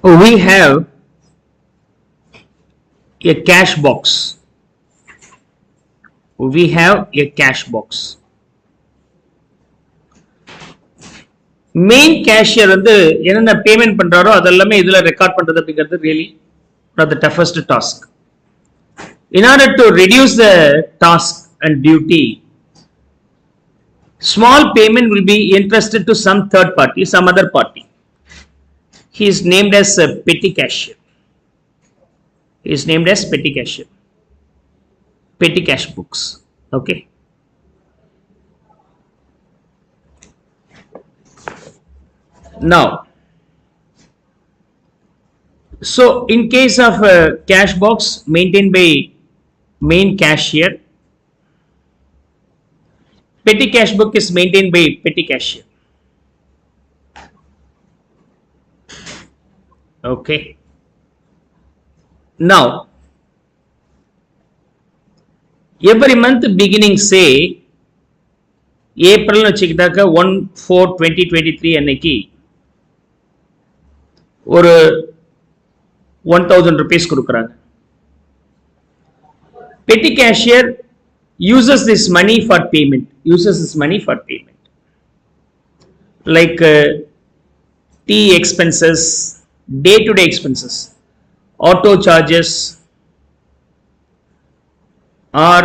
we have a cash box. We have a cash box. Main cashier வந்து என்னென்ன payment பண்றாரோ அதெல்லாமே இதுல record பண்றது அப்படிங்கிறது really one of the toughest task. In order to reduce the task and duty, small payment will be entrusted to some third party, some other party. He is named as a petty cashier. He is named as petty cashier. Petty cash books. Okay. Now, so in case of a cash box maintained by main cashier, petty cash book is maintained by petty cashier. Okay. Now, every month beginning say April வச்சுக்கிட்டாக்க 1/4/2023 அன்னைக்கு ஒரு 1000 rupees கொடுக்குறாங்க. Petty cashier uses this money for payment. Like tea expenses, day-to-day expenses, auto charges, or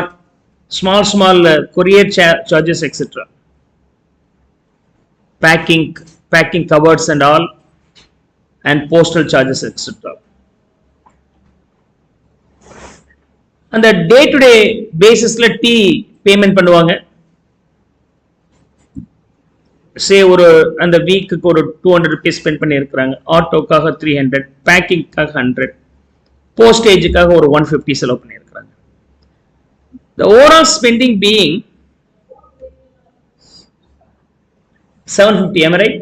small courier charges, etc. Packing cupboards and all, and postal charges, etc. And the day-to-day basis la tea payment பண்ணுவாங்க. say ஒரு அந்த வீக்குக்கு ஒரு 200 rupees spend பண்ணி இருக்காங்க. ஆட்டோக்காக 300, பேக்கிங்காக 100, போஸ்டேஜுக்காக ஒரு 150 செலவு பண்ணி இருக்காங்க. The overall spending being 750, am I right?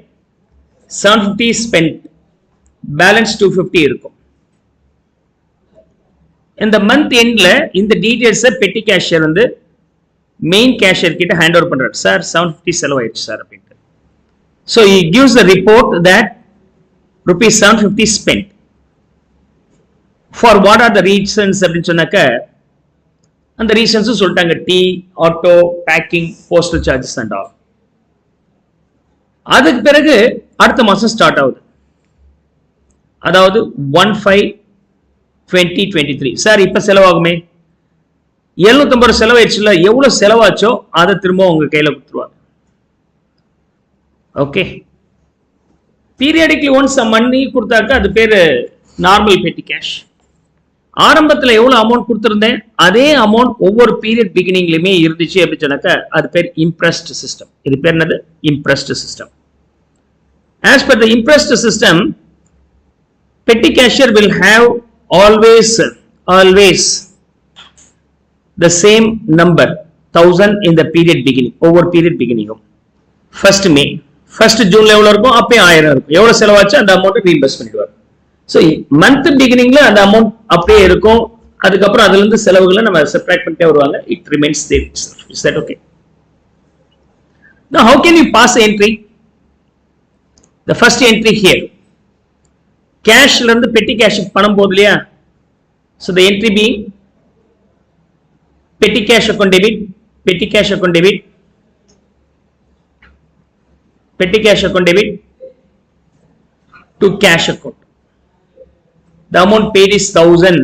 750 spent, balance 250 இருக்கும். இந்த மந்த் எண்ட்ல இந்த டீடைல்ஸ் பெட்டி கேஷியர் வந்து மெயின் கேஷியர் கிட்ட ஹேண்ட் ஓவர் பண்றாரு. சார் 750 செலவாயிடுச்சு சார் அப்படின்ட்டு. So he gives the report that rupees 750 spent. For what are the reasons அப்படின்னு சொன்னாக்க அந்த ரீசன்ஸ் சொல்லிட்டாங்க. Tea, auto, packing, postal charges and all. அதுக்கு பிறகு அடுத்த மாசம் ஸ்டார்ட் ஆகுது. அதாவது 1/5/2023. சார் இப்ப செலவாகுமே 750 செலவாயிடுச்சுல, எவ்வளவு செலவாச்சோ அதை திரும்ப உங்க கையில கொடுத்துருவாங்க. ஓகே. பீரியாடிக்லி ஒன்ஸ் மணி கொடுத்தாக்க அது பேரு நார்மல் பெட்டி கேஷ். ஆரம்பத்தில் எவ்வளவு அமௌண்ட் கொடுத்திருந்தேன் அதே அமௌண்ட் ஒவ்வொரு பீரியட் பிகினிங்லயுமே இருந்துச்சு அப்படின்னு சொன்னாக்க அது பேர் இம்ப்ரெஸ்ட் சிஸ்டம். இது பேர் என்னது? Impressed system. As per the impressed system, petty cashier will have always the same number 1000 in the period beginning. over period beginning first May, first June எவ்வளவு இருக்கும், அப்பே 1000 இருக்கும். எவ்வளவு செலவாச்சு அந்த அமௌண்ட் ரீஇன்வெஸ்ட் பண்ணிடுவார். சோ மந்த் பிகினிங்ல அந்த அமௌண்ட் அப்படியே இருக்கும். அதுக்கப்புறம் அதுல இருந்து செலவுகளை நம்ம செப்பரேட் பண்ணிட்டே வருவாங்க. It remains same. Is that okay? Now how can you pass the entry? The first entry here, கேஷ்ல இருந்து பெட்டி கேஷுக்கு பணம் போகுது இல்லையா? So the entry being petty cash account debit, petty cash account debit, petty cash account debit to cash account. The amount paid is 1000.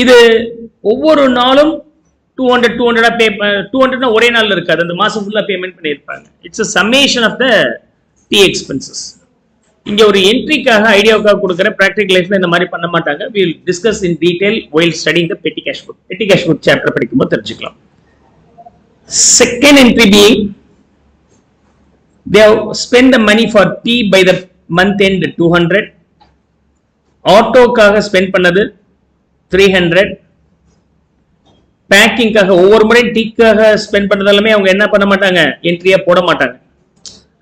இது ஒவ்வொரு நாளும் 200 பே 200 ஒரே நாள்ல இருக்காது. அந்த மாசம் ஃபுல்லா பேமெண்ட் பண்ணியிருப்பாங்க. It's a summation of the tea expenses. இங்க ஒரு என்ட்ரிக்காக ஐடியாவுக்காக கொடுக்குற பிராக்டிகல் லைஃப்ல இந்த மாதிரி பண்ண மாட்டாங்க. we will discuss in detail while studying the petty cash book. petty cash book chapter படிக்கும்போது தெரிஞ்சுக்கலாம். Second entry being they have spent the money for tea by the month end 200, ஆட்டோக்காக spend பண்ணது 300, பேக்கிங்காக ஒவ்வொரு முறை டீக்காக ஸ்பெண்ட் பண்ணதாலுமே அவங்க என்ன பண்ண மாட்டாங்க, என்ட்ரியா போட மாட்டாங்க.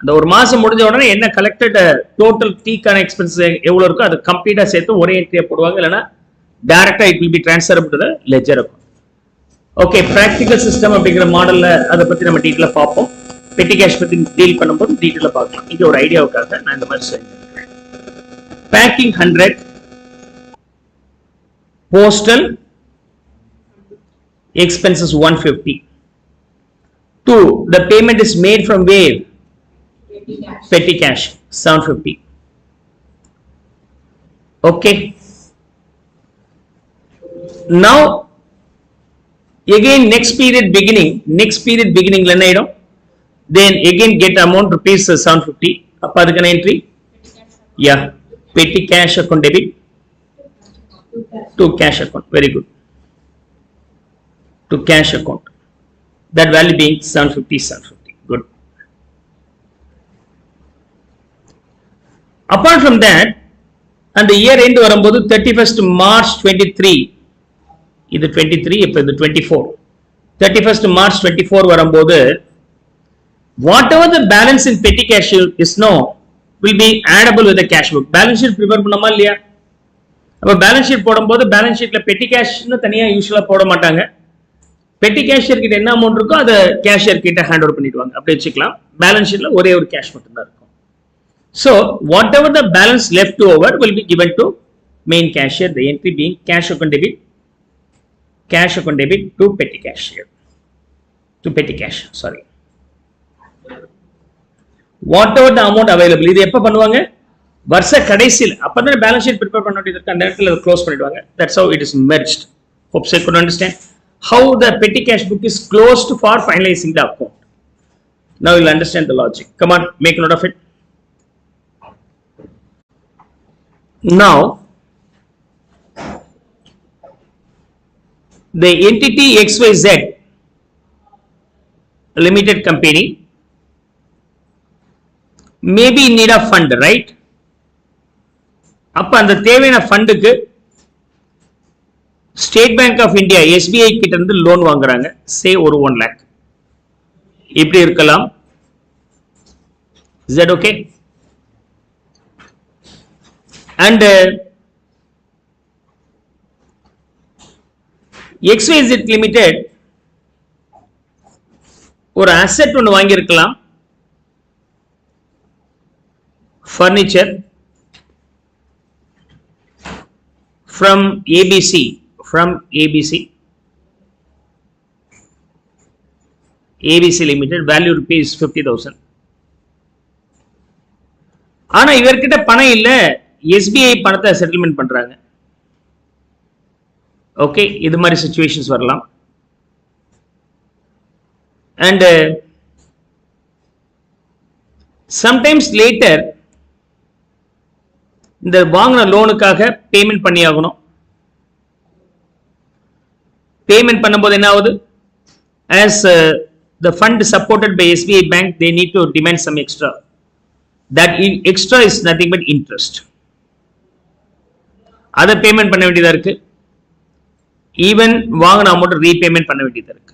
அந்த ஒரு மாசம் முடிஞ்ச உடனே என்ன கலெக்டட் டோட்டல் டீக்கான எக்ஸ்பென்ஸ் எவ்வளவு இருக்கோ அது கம்ப்ளீட்டா சேர்த்து ஒரே என்ட்ரியா போடுவாங்க. இல்லைன்னா டைரக்டா it will be transfer to the ledger account. Okay, practical system அப்படிங்கிற மாடல்ல அதை பத்தி நம்ம டீட்டெயிலா பார்ப்போம். பெட்டி கேஷ் பத்தி டீல் பண்ணும்போது டீட்டெயிலா பார்க்கலாம். இங்க ஒரு ஐடியாவுக்காக நான் இந்த மாதிரி செஞ்சேன். packing 100, postal expenses 150. 2, the payment is made from where? Petty cash 750. Okay. Now again next period beginning என்ன ஆயிடும்? Then again get amount rupees 750. அப்ப அதுக்கான entry yeah, petty cash account debit to cash account. Very good. To cash account, that value being 750. Good. Apart from that, and the year end வரும்போது 31st March 23, இது 23, இப்ப இது 24, 31st March 24 வரும்போது whatever the balance in petty cash is now will be addable with the cash book. Balance sheet prepare பண்ணமா இல்லையா? அப்ப balance sheet போடும்போது balance sheetல petty cash னு தனியா யூசுவலா போட மாட்டாங்க. petty cashier கிட்ட என்ன அமௌண்ட் இருக்கோ அதை cashier கிட்ட ஹேண்ட் ஓவர் பண்ணிடுவாங்க. அப்படி வச்சுக்கலாம். balance sheetல ஒரே ஒரு cash மட்டும் தான் இருக்கும். So whatever the balance left over will be given to main cashier, the entry being cash account debit to petty cashier, to petty cash, sorry. Whatever the amount available, இது எப்ப பண்ணுவாங்க? வருஷ கடைசியில் அப்பதான் பேலன்ஸ் ஷீட் ப்ரிப்பேர் பண்ண வேண்டியது இருக்கு, அந்த இடத்துல க்ளோஸ் பண்ணிடுவாங்க. That's how it is merged. Hope you could understand how the petty cash book is closed for finalizing the account. Now you'll understand the logic. Come on, make note of it. Now the entity XYZ limited company may be in need of fund, right? அப்ப அந்த தேவையான ஃபண்டுக்கு state bank of India SBI கிட்ட இருந்து loan வாங்குறாங்க, சே ஒரு 1 lakh. இப்படி இருக்கலாம். Is that okay? And XYZ Limited ஒரு அசெட் ஒன்று வாங்கியிருக்கலாம், furniture from ABC Limited, value rupees 50,000. ஆனா இவர்கிட்ட பணம் இல்ல, SBI பணத்தை செட்டில்மெண்ட் பண்றாங்க. ஓகே, இது மாதிரி சிச்சுவேஷன்ஸ் வரலாம். And sometimes later இந்த வாங்கின லோனுக்காக பேமெண்ட் பண்ணி ஆகணும். பேமெண்ட் பண்ணும்போது என்ன ஆகுது? As the fund supported by SBI bank, they need to demand some extra. That extra is nothing but interest. அதை பேமெண்ட் பண்ண வேண்டியதா இருக்கு. ஈவன் வாங்கின அமௌண்ட் ரீபேமெண்ட் பண்ண வேண்டியதா இருக்கு.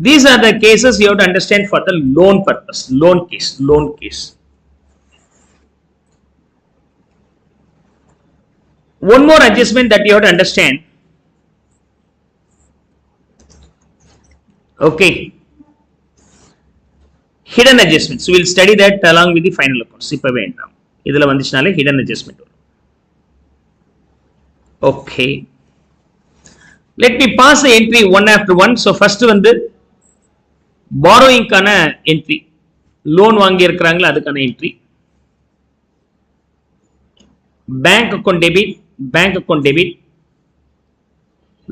These are the cases you have to understand for the loan purpose, loan case. One more adjustment that you have to understand. Okay, hidden adjustments. So we'll study that along with the final accounts. இப்பவே வேண்டாம், இதுல வந்துச்சுனாலே hidden adjustment வரும். Okay, let me pass the entry one after one. So first வந்து borrowing கான entry, loan வாங்கி இருக்கறாங்களா அதுக்கான entry. bank account debit,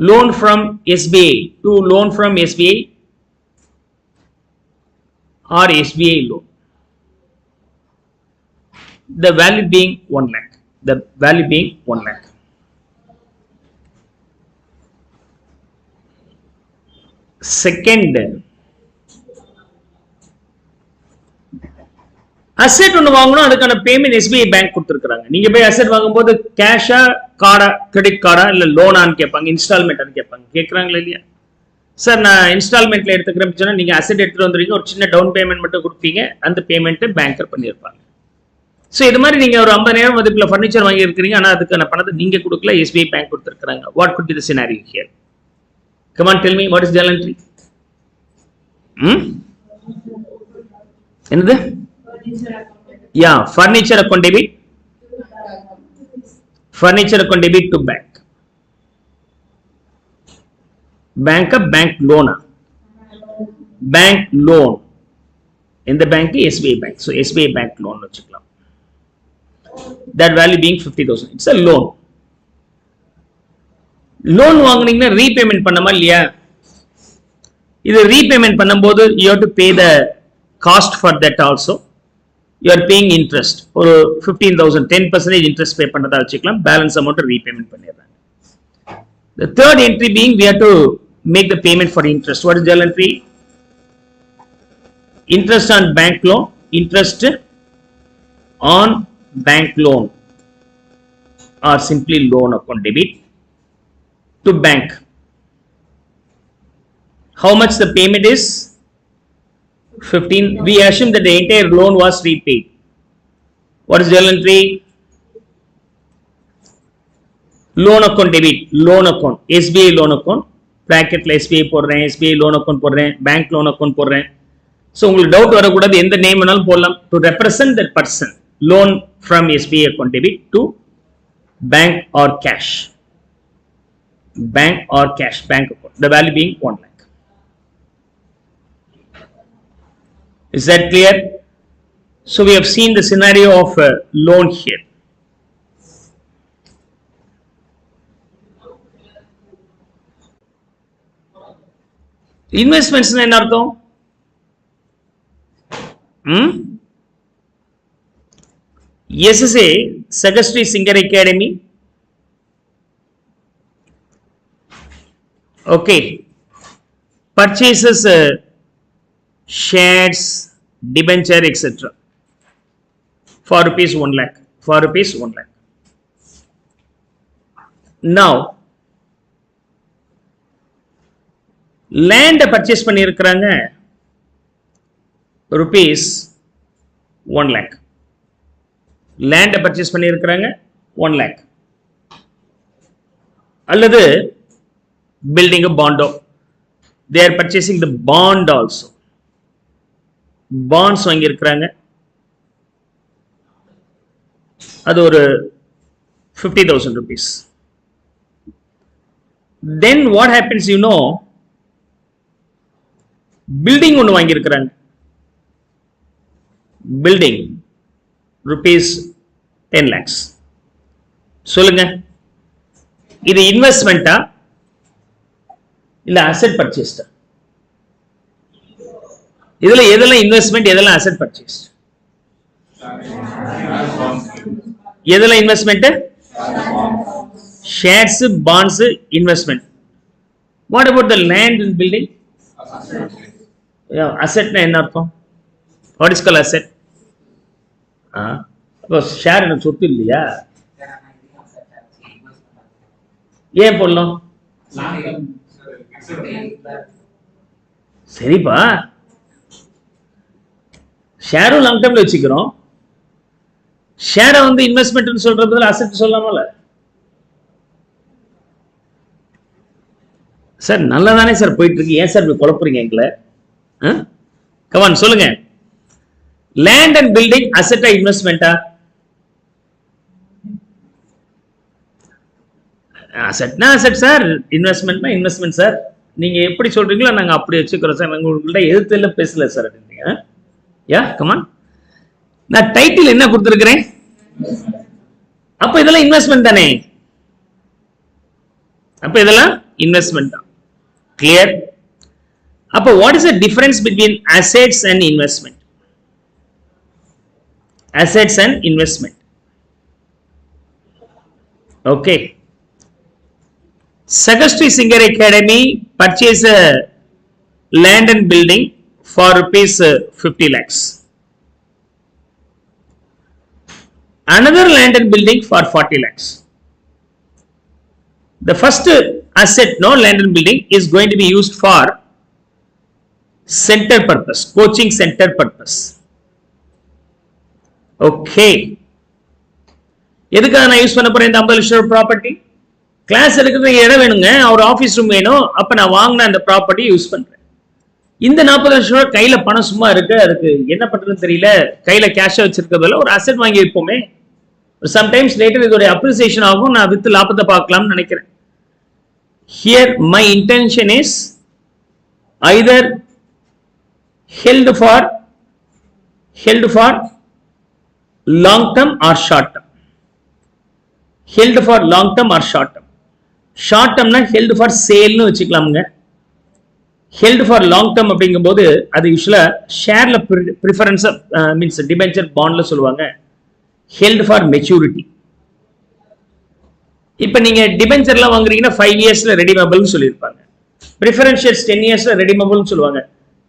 loan from SBI to loan from SBI or SBI loan, the value being 1 lakh. Second, asset ஒன்று வாங்கணும், அதுக்கான payment SBI bank கொடுத்துருக்காங்க. நீங்க போய் அசெட் வாங்கும்போது கேஷா, கார்டா, கிரெடிட் கார்டா இல்ல லோனான்னு கேட்பாங்க, இன்ஸ்டால்மெண்ட் கேட்பாங்க. கேட்கறாங்களா இல்லையா? சார் நான் இன்ஸ்டால்மெண்ட்ல எடுத்துக்கிறேன் சொன்னா நீங்க அசெட் எடுத்துட்டு வந்துருக்கீங்க, ஒரு சின்ன டவுன் பேமெண்ட் மட்டும் கொடுப்பீங்க, அந்த பேமெண்ட் பேங்கர் பண்ணியிருப்பாங்க. ஸோ இது மாதிரி நீங்க ஒரு 50,000 மதிப்புல ஃபர்னிச்சர் வாங்கி இருக்கிறீங்க, ஆனா அதுக்கான பணத்தை நீங்க கொடுக்கல, SBI பேங்க் கொடுத்துருக்காங்க. What could be the scenario here? Come on, tell me what is journal entry? என்னது? Yeah, furniture account debit Furniture account debit to bank. Bank loan. Bank loan. In the bank SBI bank. So SBI bank loan. That value being 50,000. It's a loan. Loan வாங்குனீங்கன்னா repayment பண்ணமா இல்லையா? இது repayment பண்ணும்போது you have to pay the cost for that also. You are paying interest. ஒரு 15,000 10% interest pay பண்ணதா வச்சுக்கலாம். Balance amount repayment பண்ணிடுறாங்க. The third entry being we have to make the payment for interest. What is journal entry? Interest on bank loan. Interest on bank loan or simply loan account debit to bank. How much the payment is? 15. We assume that the entire loan was repaid. What is journal entry? Loan account debit. Loan account. SBI loan account. Bracket SBI போடுறேன், SBI loan account போடுறேன், bank loan account போடுறேன். So உங்களுக்கு doubt வரக்கூடாது, எந்த name வேணாலும் போடலாம். To represent that person, loan from SBI account debit to bank or cash. Bank or cash, bank account. The value being 1 lakh. Is that clear? So we have seen the scenario of a loan here. Investments என்ன அர்த்தம்? SSA, Sagastri Singer Academy. Okay. Purchases shares, debenture, etc. For rupees 1 lakh. For rupees 1 lakh. Now, land purchase பண்ணியிருக்கிறாங்க rupees 1 lakh. Land purchase பண்ணியிருக்கிறாங்க 1 lakh. அல்லது building a bond. They are purchasing the bond also. Bonds வாங்கியிருக்கிறாங்க, அது ஒரு 50,000 rupees. Then what happens, you know, building ஒன்று வாங்கியிருக்கிறாங்க, building rupees 10 lakhs. சொல்லுங்க, இது இன்வெஸ்ட்மெண்டா இல்ல அசெட் பர்ச்சேஸ்டா? இதுல எதெல்லாம் இன்வெஸ்ட்மெண்ட், எதெல்லாம் அசெட் பர்ச்சேஸ்? எதெல்லாம் investment? Shares, bonds investment. What about the land and building? அசெட்னா என்ன அர்த்தம்? What is called asset? Share எனக்கு சொத்து இல்லையா? ஏன் போடலாம்? சரிப்பா, ஷேரும் லாங் டர்ம்ல வச்சுக்கிறோம். ஷேரை வந்து இன்வெஸ்ட்மெண்ட் சொல்றது அசெட் சொல்லாமல சார்? நல்லா தானே சார் போயிட்டு இருக்கு, ஏன் சார் குழப்பறீங்க எங்களை? கமான் சொல்லுங்க, லேண்ட் அண்ட் பில்டிங் அசெட்டா இன்வெஸ்ட்மெண்டா? அசெட்னா அசெட் சார், இன்வெஸ்ட்மெண்ட்னா இன்வெஸ்ட்மெண்ட் சார். நீங்க எப்படி சொல்றீங்களோ நாங்க அப்படி வச்சுக்கிறோம் சார். நாங்க உங்கள்ட்ட எதிர்த்து பேசல சார். யா கமான், நான் டைட்டில் என்ன கொடுத்திருக்கிறேன்? அப்ப இதெல்லாம் இன்வெஸ்ட்மெண்ட் தானே? அப்ப இதெல்லாம் இன்வெஸ்ட்மெண்ட் தான். கிளியர்? அப்ப what is the difference between assets and investment? Assets and investment. Okay. Sagastri Singer Academy purchased a land and building for rupees 50 lakhs. Another land and building for 40 lakhs. The first asset, no, land and building, is going to be used for center purpose, coaching center purpose. Okay. எதுக்காக நான் use பண்ண போறேன் இந்த 50 லட்சம் property? Class எடுக்கிறதுக்கு இடம் வேணுங்க, ஒரு ஆஃபீஸ் ரூம் வேணும். அப்ப நான் வாங்கின அந்த ப்ராப்பர்ட்டி யூஸ் பண்றேன். இந்த 40 லட்சம் ரூபாய் கையில பணம் சும்மா இருக்கு, அதுக்கு என்ன பண்றதுன்னு தெரியல, கையில கேஷா வச்சிருக்கிறதுல ஒரு அசெட் வாங்கி வைப்போமே. சம்டைம்ஸ் லேட்டர் இதோட அப்ரிசியேஷன் ஆகும், நான் வித் லாபத்தை பார்க்கலாம்னு நினைக்கிறேன். Here my intention is either held for long term or short term. Held for long term or short term. Short term na held for sale nu vechikalamங்க. Held for long term அப்படிங்கும்போது அது யூசுவலா ஷேர்ல preference means debenture bondல சொல்லுவாங்க. Held for maturity. இப்ப நீங்க டிபென்ச்சர்லாம் வாங்குறீங்கன்னா 5 இயர்ஸ்ல ரெடிமபிள்னு சொல்லியிருப்பாங்க. Preference shares 10 இயர்ஸ்ல ரெடிமபிள்னு சொல்லுவாங்க.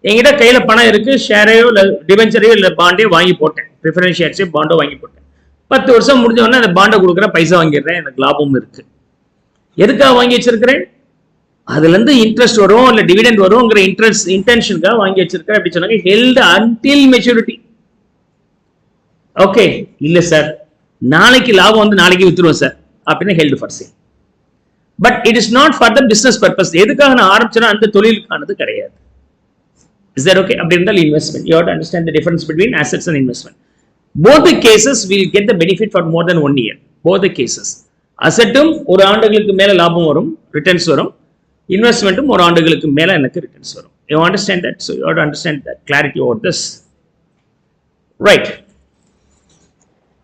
என்கிட்ட கையில பணம் இருக்கு, ஷேரையோ இல்ல டிபென்ச்சரையோ இல்ல பாண்டையோ வாங்கி போட்டேன், ப்ரிஃபரன்ஸ் ஷேர்ஸையோ பாண்டோ வாங்கி போட்டேன். 10 வருஷம் முடிஞ்ச உடனே அந்த பாண்டை கொடுக்குறேன், பைசா வாங்கிடுறேன், எனக்கு லாபமும் இருக்கு. எதுக்காக வாங்கி வச்சிருக்கிறேன்? அதுல இருந்து இன்ட்ரெஸ்ட் வரும் இல்ல டிவிடெண்ட் வரும்ங்கிற இன்டென்ஷனுக்காக வாங்கி வச்சிருக்கேன் அப்படி சொன்னாங்க. Held until maturity. ஓகே, இல்ல சார் நாளைக்கு லாபம் வந்து நாளைக்கு வித்துருவோம் சார் அப்படின்னு held for sale. But it is not for the business purpose. எதுக்காக நான் ஆரம்பிச்சேன்னா அந்த தொழிலுக்கானது கிடையாது. Is that okay? அப்படி இருந்தால் investment. You have to understand the difference between assets and investment. Both the cases will get the benefit for more then 1 year. Both the cases அசெட்டும் ஒரு ஆண்டுகளுக்கு மேல லாபம் வரும், ரிட்டர்ன்ஸ் வரும். இன்வெஸ்ட்மெண்ட்டும் ஒரு ஆண்டுகளுக்கு மேல எனக்கு ரிட்டர்ன்ஸ் வரும். You understand that? So you have to understand that clarity over this. Right.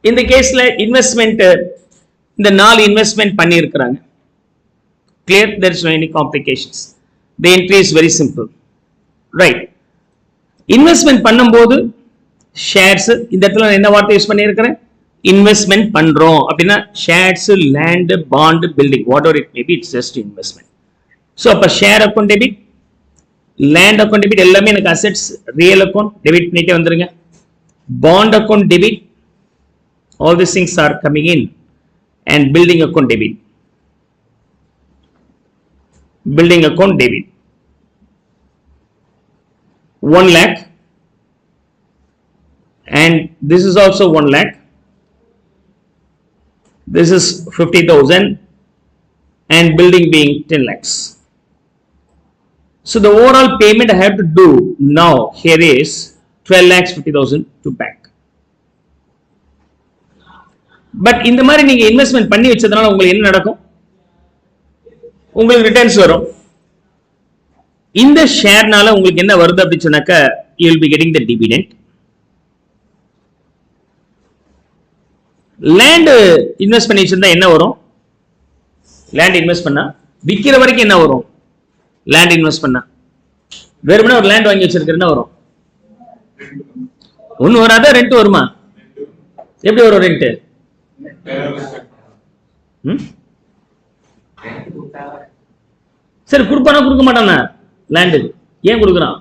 இந்த கேஸ்ல இன்வெஸ்ட்மெண்ட் இந்த 4 இன்வெஸ்ட்மெண்ட் பண்ணி இருக்கிறாங்க. Clear? There is no any complications. The entry is very simple. Right. Investment பண்ணும்போது ஷேர்ஸ், இந்த இடத்துல என்ன வார்த்தை யூஸ் பண்ணி இருக்கிறேன்? இன்வெஸ்ட்மெண்ட் பண்றோம் அப்படின்னா shares, land, bond, building, whatever it may be, it's just investment. So அப்ப share account debit, land account debit எல்லாமே எனக்கு அசெட்ஸ், ரியல் அக்கௌண்ட் டெபிட் பண்ணிட்டே வந்துருங்க. Bond account debit, all these things are coming in, and building account debit. Building account debit 1 lakh, and this is also 1 lakh. This is 50,000, and building being 10 lakhs. So the overall payment I have to do now here is 12 lakhs 50,000 to bank. But இந்த மாதிரி நீங்க investment பண்ணி வச்சதுனால உங்களுக்கு என்ன நடக்கும்? உங்களுக்கு returns வரும். இந்த ஷேர்னால உங்களுக்கு என்ன வருது அப்படி சொன்னாக்க, you will be getting the dividend. Land invest பண்ணி வச்சிருந்தா என்ன வரும்? லேண்ட் இன்வெஸ்ட் பண்ணா விற்கிற வரைக்கும் என்ன வரும்? லேண்ட் இன்வெஸ்ட் பண்ணா வெறுமனே ஒரு லேண்ட் வாங்கி வச்சிருக்கிற என்ன வரும்? ஒண்ணு வராத, ரெண்ட் வருமா? எப்படி வரும் ரெண்ட்? சரி, கொடுப்பானா கொடுக்க மாட்டானா? லேண்டு ஏன் கொடுக்குறான்?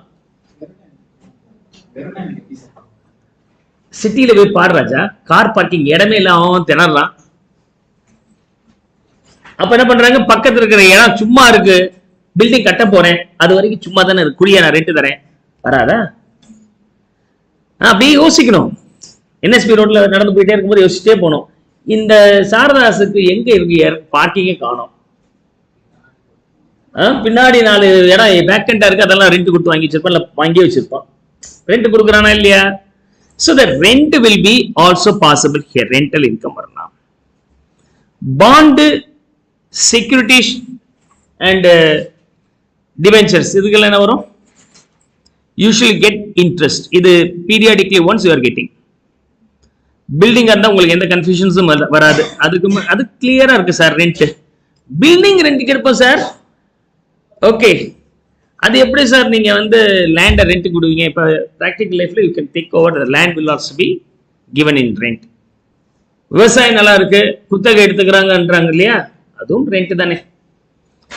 சிட்டியில போய் பாரு ராஜா, கார் பார்க்கிங் இடமே இல்ல, அவன் திணறான். அப்ப என்ன பண்றாங்க? பக்கத்துல இருக்கிற இடம் சும்மா இருக்கு, பில்டிங் கட்ட போறேன், அது வரைக்கும் சும்மா தானே இருக்கு, குடியா நான் ரெண்ட் தரேன், வராதா? அப்படியே யோசிக்கணும். என்எஸ்பி ரோட்ல நடந்து போயிட்டே இருக்கும்போது யோசிச்சுட்டே போனோம். இந்த சாரதாசுக்கு எங்க இருக்கு பார்க்கிங்கே காணோம். பின்னாடி 4 இடம் வேக்கண்டா இருக்கு, அதெல்லாம் ரெண்ட் கொடுத்து வாங்கி வச்சிருப்போம், இல்ல வாங்கி வச்சிருப்போம். ரெண்ட் கொடுக்குறானா இல்லையா? So the rent will be also possible here. Rental income வரலாம். Bond, securities and debentures இதுக்கெல்லாம் என்ன வரும்? Usually get interest. இது periodically once you are getting. Building இருந்தா உங்களுக்கு எந்த கன்ஃபியூஷன்ஸும் வராது. அதுக்கு அது கிளியரா இருக்கு சார். ரெண்ட், பில்டிங் ரெண்ட்டுக்கு இருப்போம் சார். ஓகே, அது எப்படி சார் நீங்க வந்து லேண்ட ரெண்ட் கொடுவீங்க? இப்ப பிராக்டிகல் லைஃப்ல you can take over the land will also be given in rent. விவசாயம் நல்லா இருக்கு, குத்தகை எடுத்துக்கிறாங்கன்றாங்க இல்லையா, அதுவும் ரெண்ட் தானே.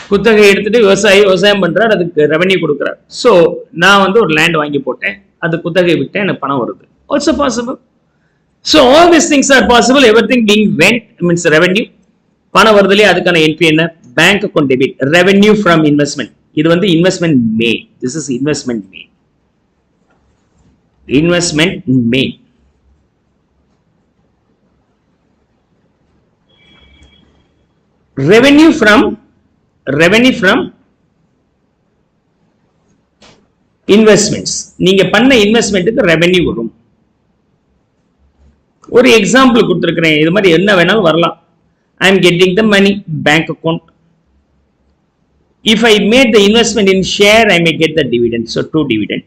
குத்தகை எடுத்துட்டு விவசாயம் பண்றாரு, அதுக்கு ரெவன்யூ கொடுக்குறாரு. ஸோ நான் வந்து ஒரு லேண்ட் வாங்கி போட்டேன், அது குத்தகை விட்டேன், எனக்கு பணம் வருது. Also possible. So all these things are possible. Everything being rent means revenue. பணம் வருதுலயே அதுக்கான என்ட்ரி என்ன? Bank account debit, revenue from investment. இது வந்து investment made. This is investment made. Investment made. Revenue from investments. நீங்க பண்ண இன்வெஸ்ட்மெண்ட்டுக்கு revenue வரும். ஒரு example கொடுத்துருக்கிறேன். இது மாதிரி என்ன வேணாலும் வரலாம். I am getting the money, bank account. If I made the investment in share, I may get the dividend. So 2 dividend.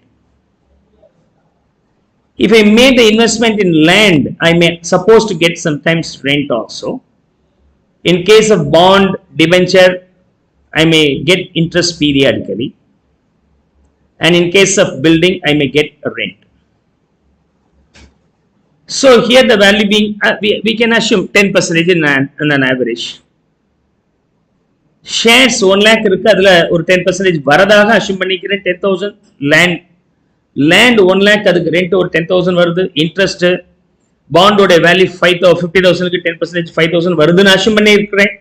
If I made the investment in land, I may supposed to get sometimes rent also. In case of bond, debenture, I may get interest periodically. And in case of building, I may get a rent. So here the value being, we can assume 10% in an average. Shares 1 lakh இருக்கு, அதுல ஒரு 10% வரதாக assume பண்ணிக்கிறேன். 10,000 land 1 lakh, அதுக்கு rent ஒரு 10,000 வருது. interest bond ஓட value 50,000 க்கு 10% 5,000 வருதுன்னு assume பண்ணிக்கிறேன்.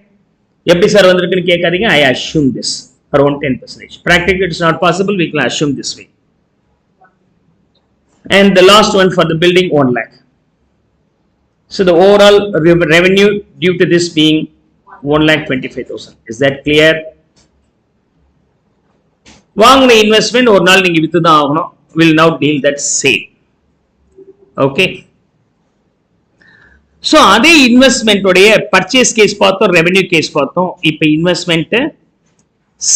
எப்படி சார் வந்திருக்குன்னு கேட்காதீங்க. I assume this around 10%. Practically it's not possible, we can assume this way. And the last one for the building 1 lakh. So the overall revenue due to this being 1,25,000. Is that clear? வாங்கின investment ஒரு நாள் நீங்க with தான் ஆகணும். Will now deal that sale. Okay. So அதே investment உடைய purchase case பார்த்தோம், revenue case பார்த்தோம். இப்போ இன்வெஸ்ட்மெண்ட்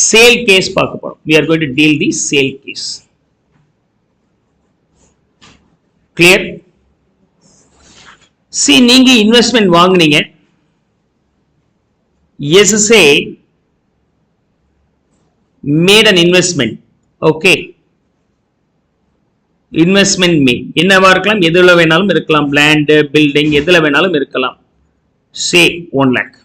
சேல் கேஸ் பார்க்க போறோம். We are going to deal the sale case. Clear? See, நீங்க இன்வெஸ்ட்மெண்ட் வாங்குனீங்க. SSA made an investment. Okay. Investment made என்னவா இருக்கலாம், எதுல வேணாலும் இருக்கலாம். லேண்ட், பில்டிங், எதுல வேணாலும் இருக்கலாம். சே 1 lakh.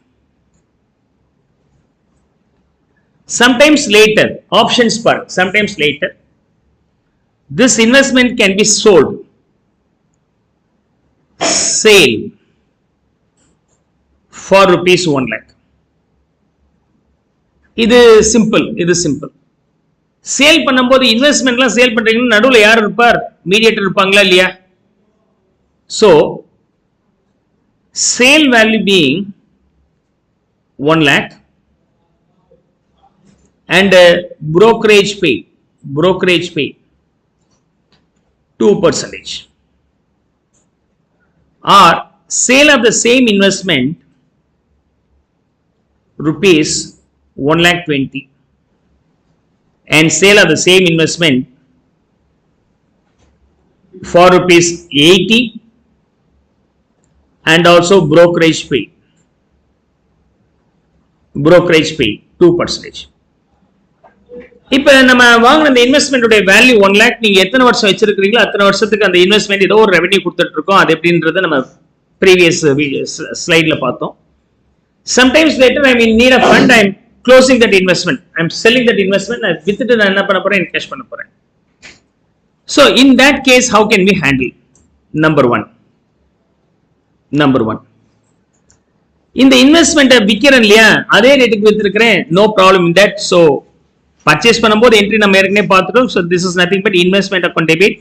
Sometimes later, options பாருங்க. Sometimes later, this investment can be sold. Sale for rupees 1 lakh. இது சிம்பிள். சேல் பண்ணும்போது இன்வெஸ்ட்மெண்ட்லாம் சேல் பண்றீங்கன்னா நடுவுல யார் இருப்பார்? மீடியேட்டர் இருப்பாங்களா இல்லையா? So sale value being 1 lakh and brokerage pay 2%, or sale of the same investment rupees 1,20,000 and sale of the same investment for rupees 80 and also brokerage pay 2%. இப்ப நம்ம வாங்குற இந்த இன்வெஸ்ட்மெண்ட் உடைய வேல்யூ 1 lakh. நீங்க எத்தனை வருஷம் வச்சிருக்கீங்களோ அத்தனை வருஷத்துக்கு அந்த இன்வெஸ்ட்மெண்ட் ஏதோ ஒரு ரெவென்யூ கொடுத்துட்டு இருக்கோம். அது எப்படின்றத நம்ம ப்ரீவியஸ் ஸ்லைட்ல பார்த்தோம். Sometimes later I will need a fund, I am closing that investment, I am selling that investment, I வித்துட்டு நான் என்ன பண்ண போறேன்? என்கேஷ் பண்ண போறேன். So in that case, how can we handle? Number one, இந்த இன்வெஸ்ட்மெண்ட் விக்கிறேன் இல்லையா, அதே ரேட்டுக்கு வித்துருக்கிறேன், no problem in that. So purchase பண்ணும்போது என்ட்ரி நம்ம ஏற்கனவே பார்த்துட்டோம். So this is nothing but investment account debit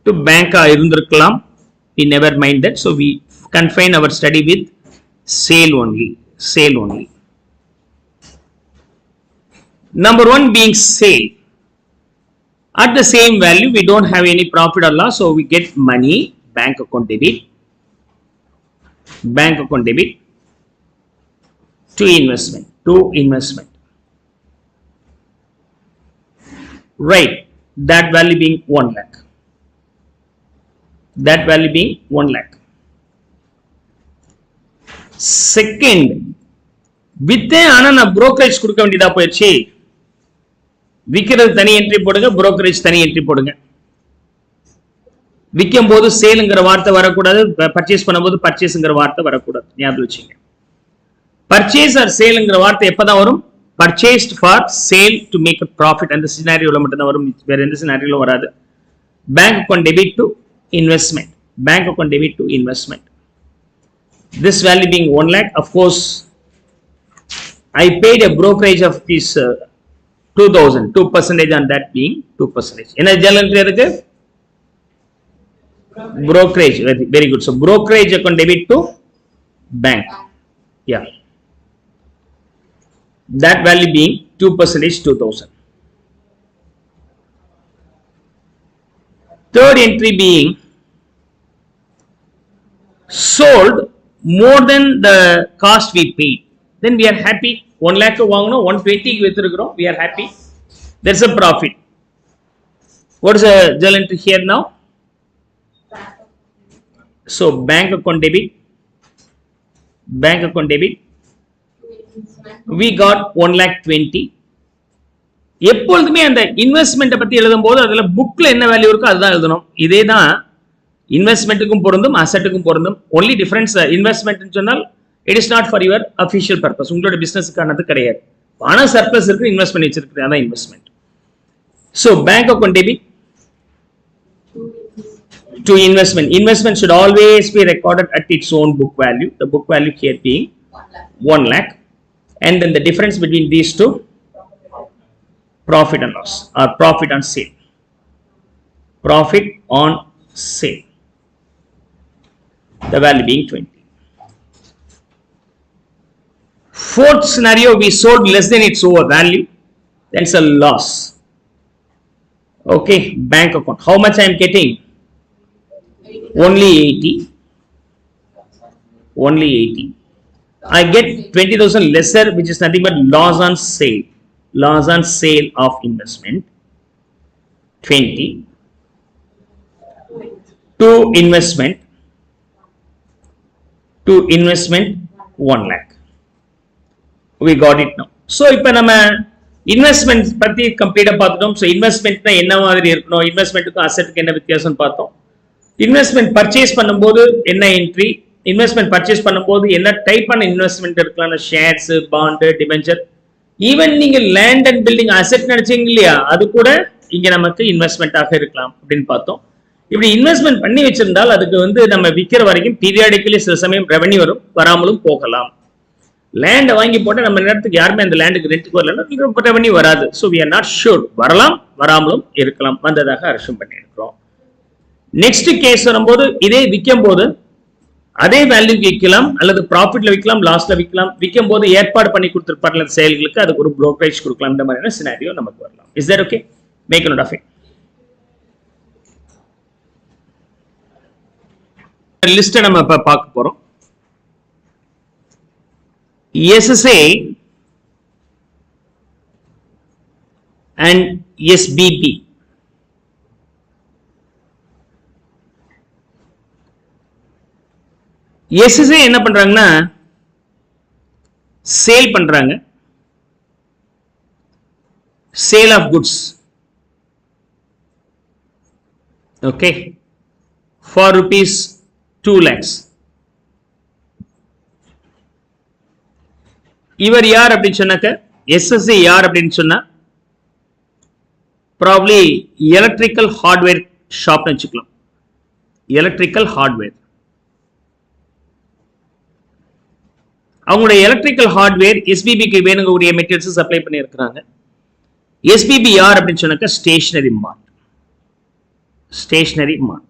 to bank இருந்திருக்கலாம். We never mind that. So we confine our study with sale only. Number one being sale. At the same value, we don't have any profit or loss, so we get money, bank account debit to investment. Right, that value being 1 lakh. Second, வித்தே ஆனா நான் brokerage கொடுக்க வேண்டியதா போயிடுச்சு. விக்கிறது தனி entry போடுங்க, brokerage தனி entry போடுங்க. விற்கும் போது சேலுங்கிற வார்த்தை வரக்கூடாது, பர்ச்சேஸ் பண்ணும்போது பர்ச்சேஸ்ங்கிற வார்த்தை வரக்கூடாது. ஞாபகம் வச்சுங்க. பர்ச்சேஸ் ஆர் சேலுங்கிற வார்த்தை எப்பதான் வரும்? Purchased for sale to make a profit. அந்த சினாரியோல மட்டும் தான் வரும், வேற எந்த சினாரியோல வராது. Bank account debit to investment. This value being 1 lakh, of course, I paid a brokerage of this 2,000, 2% on that being 2%. என்ன journal entry இருக்கு? Brokerage, very good. So brokerage account debit to bank. Yeah. That value being 2%, 2,000. Third entry being sold more than the cost we paid, then we are happy. 1 lakh வாங்கணும் 120 க்கு வித்துறோம், we are happy. There's a profit. What is the journal entry here now? So bank account debit, we got 1,20,000. எப்பொழுதுமே அந்த investment பத்தி எழுதும் போது அதுல புக்ல என்ன வேல்யூ இருக்கோ அதுதான் எழுதணும். இதே தான் இன்வெஸ்ட்மெண்ட்டுக்கும் பொருந்தும், அசெட்டுக்கும் பொருந்தும். ஒன்லி டிஃபரன்ஸ் இன்வெஸ்ட்மெண்ட் சொன்னால் it is not for your official purpose, உங்களோட பிசினஸ்க்கானது கிடையாது. பணம் சர்ப்ளஸ் இருக்கு, இன்வெஸ்ட் பண்ணி வச்சிருக்கு, அதான் investment. So bank account debit to investment. Investment should always be recorded at its own book value. The book value here being 1 lakh. And then the difference between these two, profit and loss or profit on sale. Profit on sale. The value being 20. Fourth scenario, we sold less than its over value. That's a loss. Okay, bank account. How much I am getting? Only 80. I get 20,000 lesser, which is nothing but loss on sale. Loss on sale of investment 20 to investment 1 lakh. We got it now. So இப்போ நம்ம investment பத்தி கம்ப்ளீட்டா பார்த்துட்டோம். So இன்வெஸ்ட்மெண்ட்னா என்ன மாதிரி இருக்கணும், இன்வெஸ்ட்மெண்ட்டுக்கும் அசெட்டுக்கு என்ன வித்தியாசம் பார்த்தோம். இன்வெஸ்ட்மெண்ட் பர்ச்சேஸ் பண்ணும்போது என்ன என்ட்ரி, இன்வெஸ்ட்மெண்ட் பர்ச்சேஸ் பண்ணும்போது என்ன டைப்பான இன்வெஸ்ட்மெண்ட் இருக்கலாம், ஷேர்ஸ், பாண்டு, டிபெஞ்சர், ஈவன் நீங்க லேண்ட் அண்ட் பில்டிங் அசெட் நினைச்சீங்க இல்லையா, அது கூட இங்க நமக்கு இன்வெஸ்ட்மெண்ட்டாக இருக்கலாம் அப்படின்னு பார்த்தோம். இப்படி இன்வெஸ்ட்மெண்ட் பண்ணி வச்சிருந்தால் அதுக்கு நம்ம விற்கிற வரைக்கும் பீரியாடிக்கலி சில சமயம் ரெவன்யூ வரும், வராமலும் போகலாம். லேண்டை வாங்கி போட்டு நம்ம நேரத்துக்கு யாருமே அந்த லேண்டுக்கு ரெண்ட்டுக்கு வரலன்னா ரெவன்யூ வராது. So we are not sure, வரலாம் வராமலும் இருக்கலாம், வந்ததாக அரசு பண்ணியிருக்கிறோம். நெக்ஸ்ட் கேஸ் வரும்போது இதே விற்கும் போது அதே வேல்யூ விற்கலாம், அல்லது ப்ராஃபிட்ல விற்கலாம், லாஸ்ட்ல விற்கலாம். விற்கும் போது ஏற்பாடு பண்ணி கொடுத்துருப்பார்ல செயல்களுக்கு அதுக்கு ஒரு புரோக்கரேஜ் கொடுக்கலாம். இந்த மாதிரியான சினாரியோ நமக்கு வரலாம். Is that okay? Make note of it. லிஸ்ட்டை நம்ம இப்ப பார்க்க போறோம். SSA and SBB. SSA என்ன பண்றாங்கன்னா சேல் பண்றாங்க, sale of goods. Okay, for rupees 2 lakhs. இவர் யார் அப்படின்னு சொன்னாக்க, SSA யார் அப்படின்னு சொன்னா ப்ராப்ளி எலக்ட்ரிக்கல் ஹார்ட்வேர் ஷாப் வச்சுக்கலாம். எலக்ட்ரிக்கல் ஹார்ட்வேர், அவங்களுடைய எலக்ட்ரிக்கல் ஹார்ட்வேர் எஸ்பிபிக்கு வேணுங்கக்கூடிய மெட்டீரியல்ஸ் சப்ளை பண்ணி இருக்கிறாங்க. எஸ்பிபி யார் அப்படின்னு சொன்னாக்க stationery mart. Stationery mart.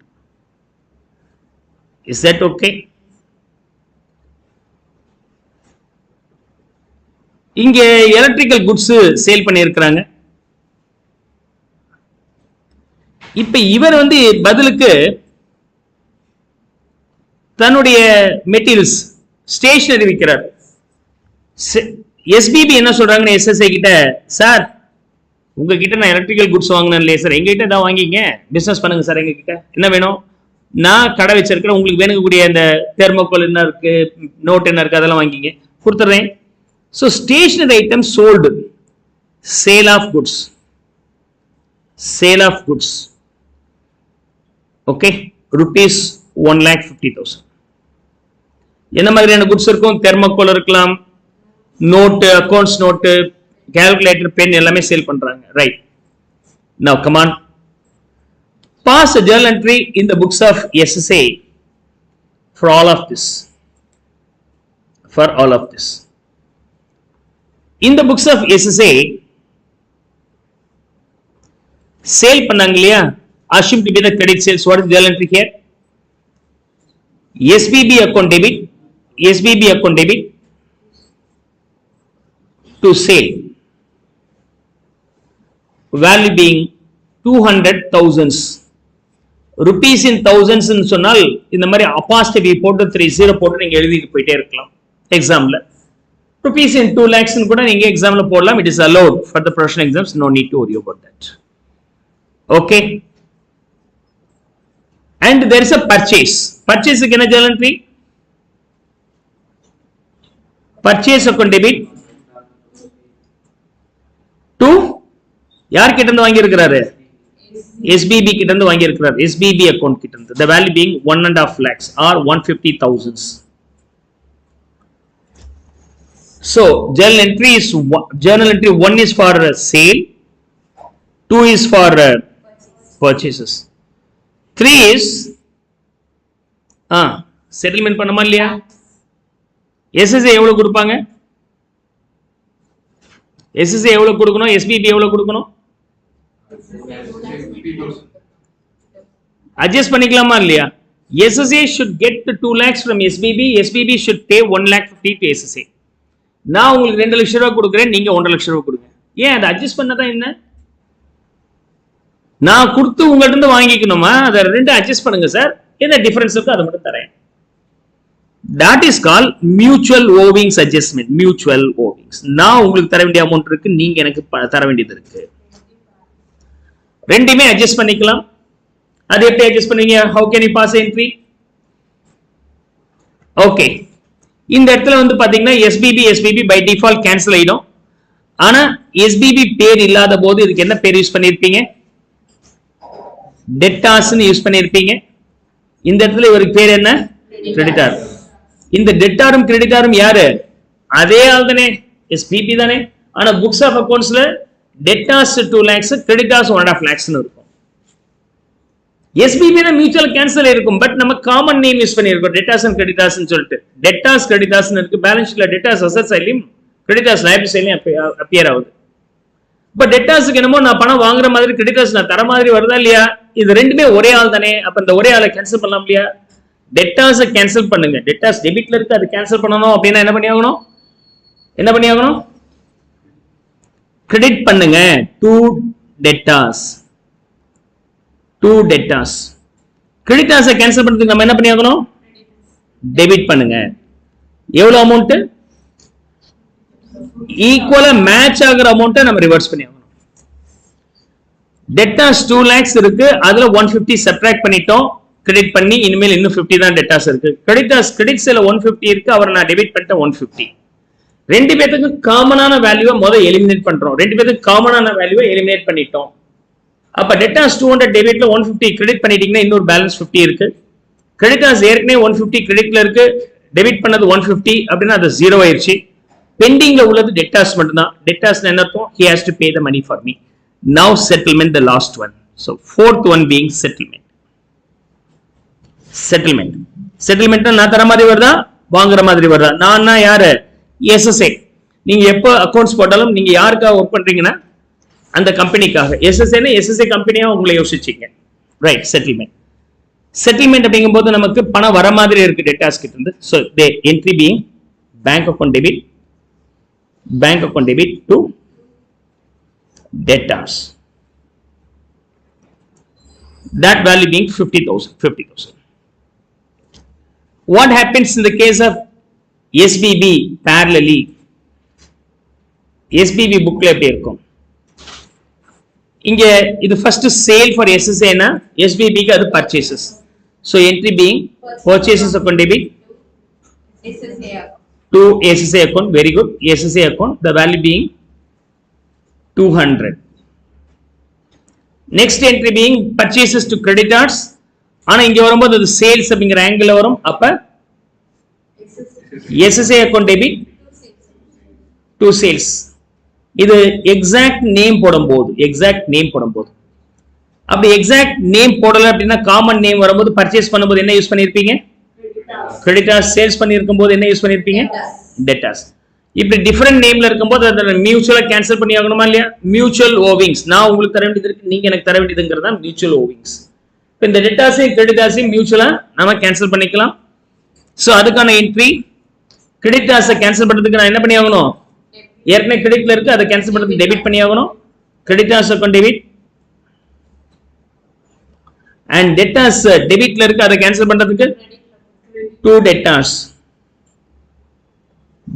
Is that okay? இங்க எலக்ட்ரிக்கல் குட்ஸ் சேல் பண்ணி இருக்கிறாங்க. இப்ப இவர் பதிலுக்கு தன்னுடைய மெட்டீரியல்ஸ் ஸ்டேஷனரி விற்கிறார். எஸ்பிபி என்ன சொல்றாங்கன்னு எஸ்எஸ்ஐ கிட்ட, சார் உங்ககிட்ட நான் எலக்ட்ரிக்கல் குட்ஸ் வாங்கினேன் இல்லையா சார், எங்ககிட்ட தான் வாங்கிங்க, பிசினஸ் பண்ணுங்க சார், எங்க கிட்ட என்ன வேணும், நான் கடை வச்சிருக்கிறேன், உங்களுக்கு வேணுங்கக்கூடிய அந்த தெர்மோகோல் என்ன இருக்கு, நோட் என்ன இருக்கு, அதெல்லாம் வாங்கிங்க, கொடுத்துட்றேன். So stationery items sold, sale of goods, okay, rupees 1,50,000. என்ன மாதிரியான குட்ஸ் இருக்கும்? தெர்மோகோல் இருக்கலாம், note, accounts note, calculator, pen எல்லாமே சேல் பண்றாங்க. Right. Now come on, pass a journal entry in the books of SSA for all of this. In the books of SSA, sale பண்ணாங்க இல்லையா, assume to be the credit sales. What is the journal entry here? SBB account debit to sale, value being 200,000, rupees in thousands ன்னு சொன்னால் இந்த மாதிரி apostrophe போட்டு 30 போட்டு நீங்க எழுதிட்டு போயிட்டே இருக்கலாம் எக்ஸாம்ல. rupees in 2 lakhs ன்னு கூட நீங்க எக்ஸாம்ல போடலாம். it is allowed for the professional exams, no need to worry about that. Okay, and there is a purchase. Purchase க்கு என்ன journal entry? Purchase account debit to யார் கிட்ட இருந்து வாங்கி இருக்கிறாரு? SBB கிட்ட இருந்து வாங்கி இருக்கிறார். SBB account கிட்ட இருந்து. The value being 1.5 lakhs or 150,000. So journal entry 1 is for sale, 2 is for purchases, 3 is settlement பண்ணமா இல்லையா? SSA எவ்வளவு கொடுப்பாங்க? SSA எவ்வளவு கொடுக்கணும்? SBB எவ்வளவு கொடுக்கணும்? அட்ஜஸ்ட் பண்ணிக்கலாமா இல்லையா? SSA should get the 2 lakhs from SBB, SBB should pay 1,50,000 to SSA. நான் உங்களுக்கு 2 லட்சம் ரூபாய் கொடுக்குறேன், நீங்க 1.5 லட்சம் ரூபாய் கொடுங்க. ஏன் அதை அட்ஜஸ்ட் பண்ணதான் என்ன? நான் கொடுத்து உங்கள்ட்ட இருந்து வாங்கிக்கணுமா? அதை ரெண்டு அட்ஜஸ்ட் பண்ணுங்க சார், என்ன டிஃபரன்ஸ் இருக்கோ அதை மட்டும் தரேன். That is called mutual owings adjustment. Mutual owings. நான் உங்களுக்கு தர வேண்டிய அமௌண்ட் இருக்கு, நீங்க எனக்கு தர வேண்டியது இருக்கு. ரெண்டுமே அட்ஜஸ்ட் பண்ணிக்கலாம். அது எப்படி அட்ஜஸ்ட் பண்ணுவீங்க? How can you pass entry? Okay, இந்த இடத்துல வந்து பாத்தீங்கன்னா SBB by default cancel ஆயிடும். ஆனா SBB பேர் இல்லாத போது இதுக்கு என்ன பேர் யூஸ் பண்ணிருப்பீங்க? debtors னு யூஸ் பண்ணிருப்பீங்க. இந்த இடத்துல இவருக்கு பேர் என்ன? creditor. இந்த டெட்டாரும் கிரெடிட்டாரும் யாரு? அதே ஆள் தானே, SBB தானே. ஆனா புக்ஸ் ஆஃப் அக்கவுண்ட்ஸ்ல டெட்டார்ஸ் 2 lakhs, கிரெடிட்டார்ஸ் 1.5 lakhs இருக்கும். SBB னா மியூச்சுவல் கேன்சல் இருக்கும், பட் நம்ம காமன் நேம் யூஸ் பண்ணியிருக்கோம், டெட்டார்ஸ் அண்ட் கிரெடிட்டார்ஸ் சொல்லிட்டு. டெட்டார்ஸ் கிரெடிட்டார்ஸ் இருக்கு, பேலன்ஸ் ஷீட்ல டெட்டார்ஸ் அசெட்ஸ் சைட்லயும் கிரெடிட்டார்ஸ் லைபிலிட்டி சைட்லயும் அப்பியர் ஆகுது. இப்ப டெட்டார்ஸ்க்கு என்னமோ நான் பணம் வாங்குற மாதிரி கிரெடிட்டார்ஸ் நான் தர மாதிரி வருதா இல்லையா? இது ரெண்டுமே ஒரே ஆள் தானே, அப்ப இந்த ஒரே ஆளை கேன்சல் பண்ணலாம் இல்லையா? டெட்டார்ஸ் கேன்சல் பண்ணுங்க. டெட்டார்ஸ் டெபிட்ல இருக்கு, அது கேன்சல் பண்ணனும் அப்படினா என்ன பண்ணி ஆகணும்? கிரெடிட் பண்ணுங்க. to debtors. கிரெடிட்டார்ஸ் கேன்சல் பண்றதுக்கு நம்ம என்ன பண்ணி ஆகணும்? டெபிட் பண்ணுங்க. எவ்வளவு அமௌண்ட்? ஈக்குவலா மேட்ச் ஆகுற அமௌண்ட்டை நம்ம ரிவர்ஸ் பண்ணி ஆகணும். டெட்டார்ஸ் 2 lakhs இருக்கு, அதுல 150 சப்ட்ராக்ட் பண்ணிட்டோம், கிரெடிட் பண்ணி இனிமேல் இன்னும் 50 தான் டெட்டார்ஸ் இருக்கு. கிரெடிட் சேல 150 இருக்கு, அவர் நான் டெபிட் பண்ணிட்டேன் 150. ரெண்டு பேத்துக்கு காமனான வேல்யூவை முதல்ல எலிமினேட் பண்றோம். ரெண்டு பேத்துக்கு காமனான வேல்யூவை எலிமினேட் பண்ணிட்டோம். அப்ப டெட்டார்ஸ் 200 டெபிட்ல 150 கிரெடிட் பண்ணிட்டீங்கன்னா இன்னொரு பேலன்ஸ் 50 இருக்கு. கிரெடிட்டார்ஸ் ஏற்கனவே 150 கிரெடிட்ல இருக்கு, டெபிட் பண்ணது 150 அப்படின்னா அது 0 ஆயிருச்சு. பெண்டிங்ல உள்ளது டெட்டார்ஸ் மட்டும்தான். டெட்டார்ஸ் என்ன அர்த்தம்? he has to pay the money for me. Now settlement, the last one. So fourth one being settlement. Settlement நான் தர மாதிரி வருதா, வாங்குற மாதிரி வருதா? நான் யாரு? SSA. நீங்க எப்ப அக்கவுண்ட்ஸ் போட்டாலும் நீங்க யாருக்காக ஒர்க் பண்றீங்கன்னா அந்த கம்பெனிக்காக. SSA கம்பெனியா உங்களை யோசிச்சீங்க, ரைட்? செட்டில்மெண்ட் அப்படிங்கும்போது நமக்கு பணம் வர மாதிரி இருக்கு டெட்டார்ஸ் கிட்ட இருந்து. So the entry being bank account debit to debtors. That value being 50,000. What happens in the case of SBB parallelly? SBB bookல எப்படி இருக்கும்? இங்க இது first sale for SSA னா SBB க்கு அது purchases. So entry being purchases account debit to SSA account. Very good. SSA account, the value being 200. Next entry being purchases to creditors. ஆனா இங்க வரும்போது அது சேல்ஸ் அப்படிங்கிற ஆங்கிள் வரும். அப்ப SSA account debit to sales. இது எக்ஸாக்ட் நேம் போடும்போது அப்படி எக்ஸாக்ட் நேம் போடல அப்படின்னா காமன் நேம் வரும்போது பர்ச்சேஸ் பண்ணும்போது என்ன யூஸ் பண்ணிருப்பீங்க? கிரெடிட்டார்ஸ். சேல்ஸ் பண்ணிருக்கும் போது என்ன யூஸ் பண்ணிருப்பீங்க? டெட்டார்ஸ். இப்படி டிஃபரெண்ட் நேம்ல இருக்கும்போது அதை மியூச்சுவலா கேன்சல் பண்ணி ஆகணுமா இல்லையா? மியூச்சுவல் ஓவிங்ஸ். நான் உங்களுக்கு தர வேண்டியது இருக்கு, நீங்க எனக்கு தர வேண்டியதுங்கிறது தான் மியூச்சுவல் ஓவிங்ஸ். இந்த டெட்டார்ஸையும் கிரெடிட்டார்ஸையும் மியூச்சுவலா நம்ம கேன்சல் பண்ணிக்கலாம். சோ அதுக்கான என்ட்ரி கிரெடிட்டார்ஸை கேன்சல் பண்றதுக்கு நான் என்ன பண்ணி ஆகணும்? ஏற்கனவே கிரெடிட்ல இருக்கு, அதை கேன்சல் பண்றதுக்கு டெபிட் பண்ணி ஆகணும். Creditors account debit and debtors debitல இருக்கு அதை கேன்சல் பண்றதுக்கு 2 debtors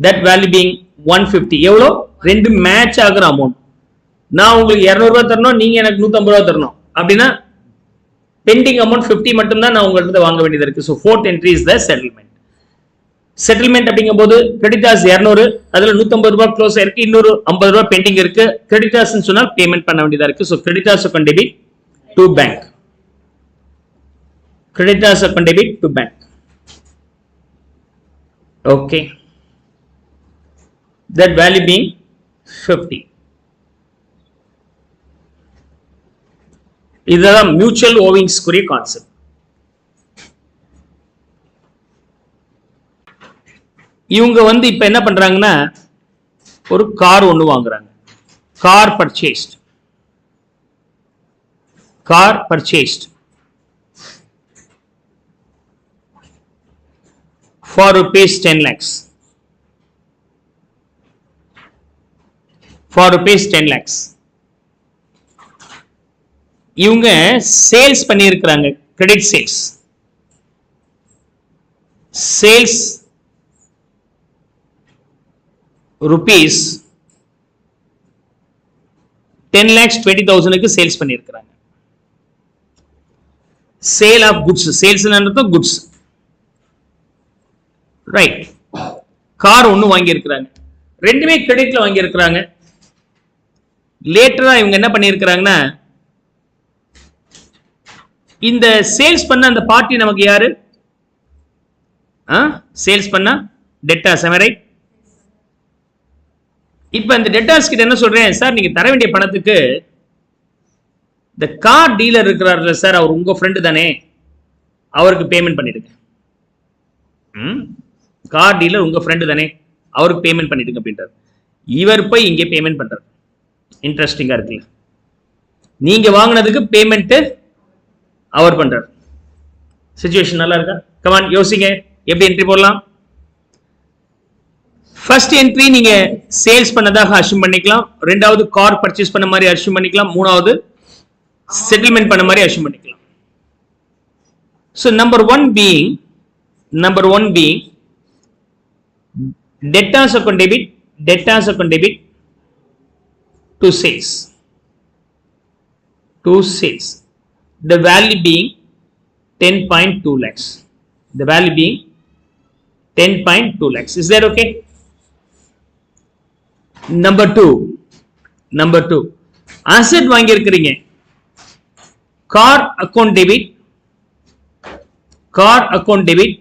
that value being 150 எவ்வளோ ரெண்டு மேட்ச் ஆகுற அமௌண்ட் நான் உங்களுக்கு 200 ரூபாய் தரணும் நீங்க எனக்கு 150 ரூபாய் தரணும் அப்படின்னா பெண்டிங் அமௌண்ட் 50 மட்டும் தான் நான் உங்கள்ட்ட வாங்க வேண்டியது இருக்கு so fourth entry is the settlement settlement அப்படிங்கும்போது கிரெடிட்டார்ஸ் 200 அதுல 150 ரூபாய் க்ளோஸ் ஆயிருக்கு இன்னொரு 50 ரூபாய் பெண்டிங் இருக்கு கிரெடிட்டார்ஸ் சொன்னா பேமெண்ட் பண்ண வேண்டியதா இருக்கு so creditors account debit to bank creditors account debit to bank okay that value being 50 இதுதான் மியூச்சுவல் ஓவிங்ஸ் குறிய கான்செப்ட் இவங்க வந்து இப்ப என்ன பண்றாங்கன்னா ஒரு கார் ஒன்னு வாங்குறாங்க car purchased for rupees 10 lakhs for rupees 10 lakhs இவங்க சேல்ஸ் பண்ணியிருக்கிறாங்க கிரெடிட் சேல்ஸ் rupees 10,20,000 க்கு சேல்ஸ் பண்ணியிருக்கிறாங்க சேல் ஆஃப் குட்ஸ் சேல்ஸ் என்னது குட்ஸ் ரைட் கார் ஒன்னு வாங்கி இருக்கிறாங்க ரெண்டுமே கிரெடிட்ல வாங்கி இருக்கிறாங்க லேட்டரா இவங்க என்ன பண்ணியிருக்கிறாங்கன்னா இந்த சேல்ஸ் பண்ண அந்த பார்ட்டி நமக்கு யாரு சேல்ஸ் பண்ண டெட்டாஸ் ரைட் இப்ப இந்த டெட்டாஸ் கிட்ட என்ன சொல்றேன் சார் நீங்க தர வேண்டிய பணத்துக்கு இந்த கார் டீலர் இருக்கிறார்ல சார் அவர் உங்க ஃப்ரெண்டு தானே அவருக்கு பேமெண்ட் பண்ணிடுங்க கார் டீலர் உங்க ஃப்ரெண்டு தானே அவருக்கு பேமெண்ட் பண்ணிடுங்க அப்படின்றார் இவர் போய் இங்கே பேமெண்ட் பண்றாரு இன்ட்ரெஸ்டிங்கா இருக்குல்ல நீங்க வாங்கினதுக்கு பேமெண்ட் அவர் பண்றாரு சிச்சுவேஷன் நல்லா இருக்கா கமான் யோசிங்க எப்படி என்ட்ரி போடலாம் ஃபர்ஸ்ட் என்ட்ரி நீங்க சேல்ஸ் பண்ணதாக அஸ்யூம் பண்ணிக்கலாம் ரெண்டாவது கார் பர்ச்சேஸ் பண்ண மாதிரி அஸ்யூம் பண்ணிக்கலாம் மூணாவது செட்டில்மெண்ட் பண்ண மாதிரி அஸ்யூம் பண்ணிக்கலாம் so number 1 being debtors account debit to sales the value being 10.2 lakhs the value being 10.2 lakhs is that okay number 2 asset வாங்கி இருக்கிறீங்க car account debit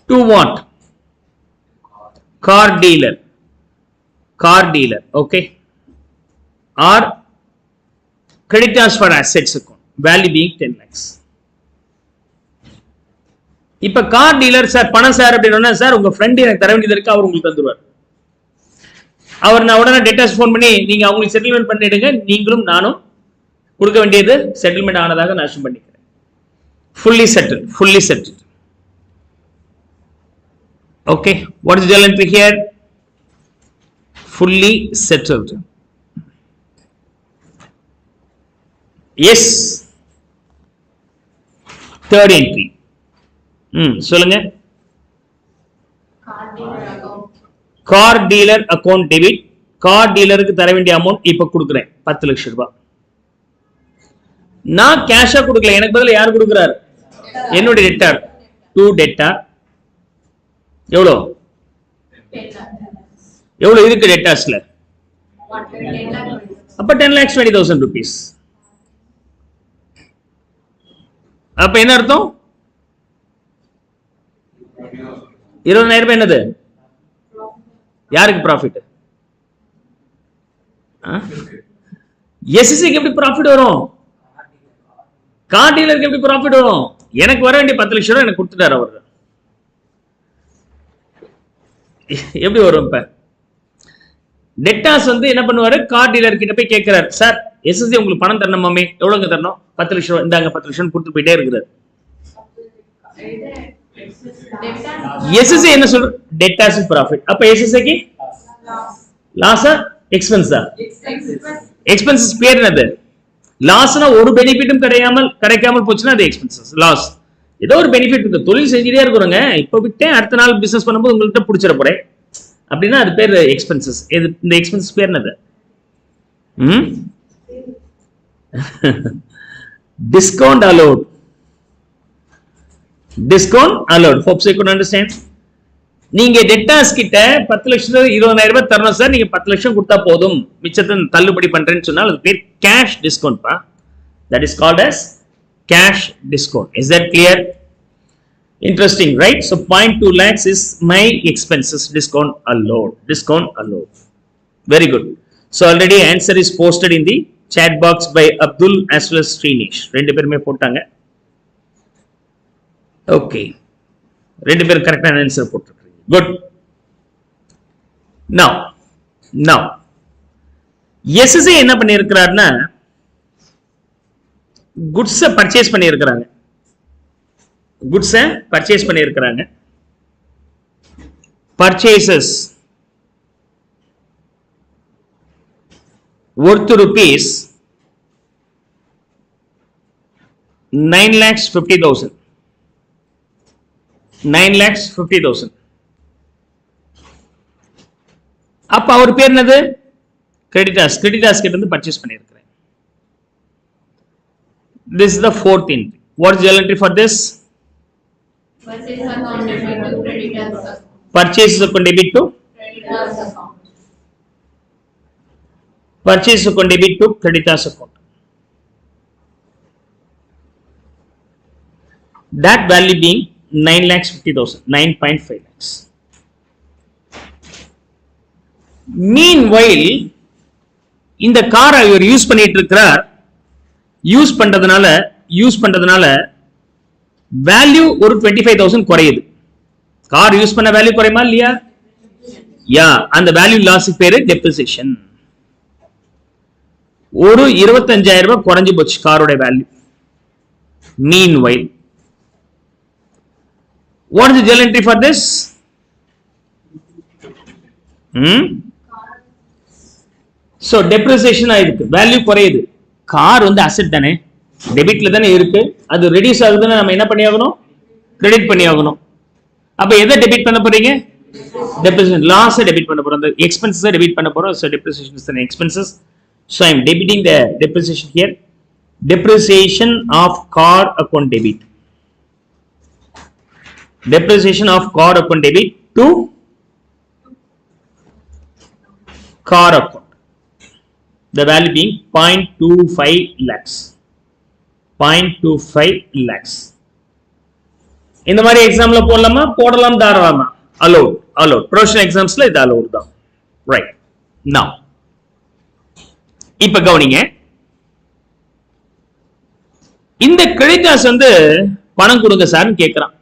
to what car dealer okay or creditors for assets account value being 10 lakhs இப்ப car dealer sir பணம் sir அப்படின்னா sir உங்க friend எனக்கு தர வேண்டியது இருக்கு அவர் உங்களுக்கு தந்துருவார் அவர் நான் உடனே டெட்டாஸ் ஃபோன் பண்ணி நீங்க அவங்களுக்கு செட்டில்மெண்ட் பண்ணிடுங்க நீங்களும் நானும் கொடுக்க வேண்டியது செட்டில்மெண்ட் ஆனதாக நான் அஸ்யூம் பண்ணிக்கிறேன் fully settled okay what is the journal entry here fully settled yes third entry சொல்லுங்க car dealer account debit car டீலருக்கு தர வேண்டிய அமௌண்ட் இப்ப கொடுக்குறேன் 10 லட்சம் ரூபாய் நான் கேஷா கொடுக்கல எனக்கு பதிலா யார் கொடுக்கிறார் என்னோட டெட்டார் 2 டெட்டார் எவ்வளவு இருக்கு டெட்டாஸ்ல அப்ப 10,20,000 rupees அப்ப என்ன அர்த்தம் 20,000 ரூபாய் என்னது யாருக்கு ப்ராஃபிட் எஸ்எஸ்சிக்கு எப்படி ப்ராஃபிட் வரும் கார் டீலருக்கு எப்படி ப்ராஃபிட் வரும் எனக்கு வர வேண்டிய 10 லட்சம் ரூபாய் எனக்கு கொடுத்துட்டாரு அவர் எப்படி வரும் இப்ப டெட்டாஸ் வந்து என்ன பண்ணுவாரு கார் டீலர் கிட்ட போய் கேட்கிறாரு சார் எஸ்எஸ்சி உங்களுக்கு பணம் தரணுமாமே எவ்வளவுங்க தரணும் 10 லட்சம் ரூபாய் இந்தாங்க 10 லட்சம் கொடுத்து போயிட்டே இருக்கிறாரு எஸ்எஸ்சி என்ன சொல்ற டெட்டாஸ் ப்ராஃபிட் அப்ப எஸ்எஸ்சிக்கு லாஸா எக்ஸ்பென்ஸா எக்ஸ்பென்சஸ் பேர் என்னது லாஸ்னா ஒரு பெனிஃபிட்டும் கிடைக்காமல் போச்சுன்னா அது எக்ஸ்பென்சஸ் லாஸ். ஏதோ ஒரு பெனிஃபிட் இருக்கு, தொழில் செஞ்சுட்டே இருக்கிறோங்க, இப்ப விட்டேன் அடுத்த நாள் பிசினஸ் பண்ணும்போது உங்கள்கிட்ட பிடிச்சிட போறேன் அப்படின்னா அது பேர் எக்ஸ்பென்சஸ். இந்த எக்ஸ்பென்சஸ் பேர் என்னது? Discount allowed. Discount allowed. Hope you could understand. நீங்க டெட்டாஸ் கிட்ட 10 லட்சம் 20,000 ரூபாய் தரணும் சார், நீங்க 10 லட்சம் கொடுத்தா போதும் மிச்சத்தை தள்ளுபடி பண்றேன்னு சொன்னால் அது பேர் கேஷ் டிஸ்கவுண்ட் பா. That is called as cash discount. Is that clear? Interesting, right? So 0.2 lakhs is my expenses discount allowed. Discount allowed. Very good. So already answer is posted in the chat box by Abdul as well as Srinesh. ரெண்டு பேருமே போட்டாங்க. Okay. ரெண்டு பேரும் கரெக்டான answer போட்டுருக்கீங்க. Good. Now SSA என்ன பண்ணியிருக்கிறார்னா goods purchase பண்ணியிருக்கிறாங்க. Goods purchase பண்ணியிருக்கிறாங்க. Purchases worth rupees 9,50,000. 9,50,000. அப்ப அவர் பேர் என்னது? கிரெடிட்டாஸ். கிரெடிட்டாஸ் கிட்ட இருந்து பர்ச்சேஸ் பண்ணியிருக்கிறேன். This is the fourth entry. What is the entry for this? Purchase account debit to creditors account. Purchase account debit to Creditors account. Purchase account debit to creditors account. That value being 9,50,000, 9.5 lakhs. Meanwhile, இந்த காரை இவர் use பண்ணிட்டு இருக்கிறார். Use பண்றதுனால value ஒரு 25,000 குறையுது. Car use பண்ண value குறையுமா இல்லையா? யா, அந்த வேல்யூ லாஸ் பேரு டெப்ரிசியேஷன். ஒரு 25,000 ரூபாய் குறைஞ்சு போச்சு காரோட value. Meanwhile, what is the journal entry for this? So depreciation ஆயிருக்கு, வேல்யூ குறையுது. கார் வந்து அசெட் தானே, டெபிட்ல தானே இருக்கு, அது ரெடியூஸ் ஆகுதுன்னா நம்ம என்ன பண்ணி ஆகணும்? கிரெடிட் பண்ணி ஆகணும். அப்ப எதை டெபிட் பண்ண போறீங்க? depreciation. Loss டெபிட் பண்ண போறோம், அந்த எக்ஸ்பென்சஸ் டெபிட் பண்ண போறோம். So depreciation is an expenses. So I am debiting the depreciation here. Depreciation of car account debit. Depreciation of car account debit to car account. The value being 0.25 lakhs. 0.25 lakhs. இந்த மாதிரி எக்ஸாம்ல போடலாமா? போடலாம், தாராளமா. Allowed. Professional examsல இது allowed தான். Right. Now, இப்ப கவனிங்க, இந்த கிரெடிட்டாஸ் வந்து பணம் கொடுங்க சார்னு கேட்கிறான்.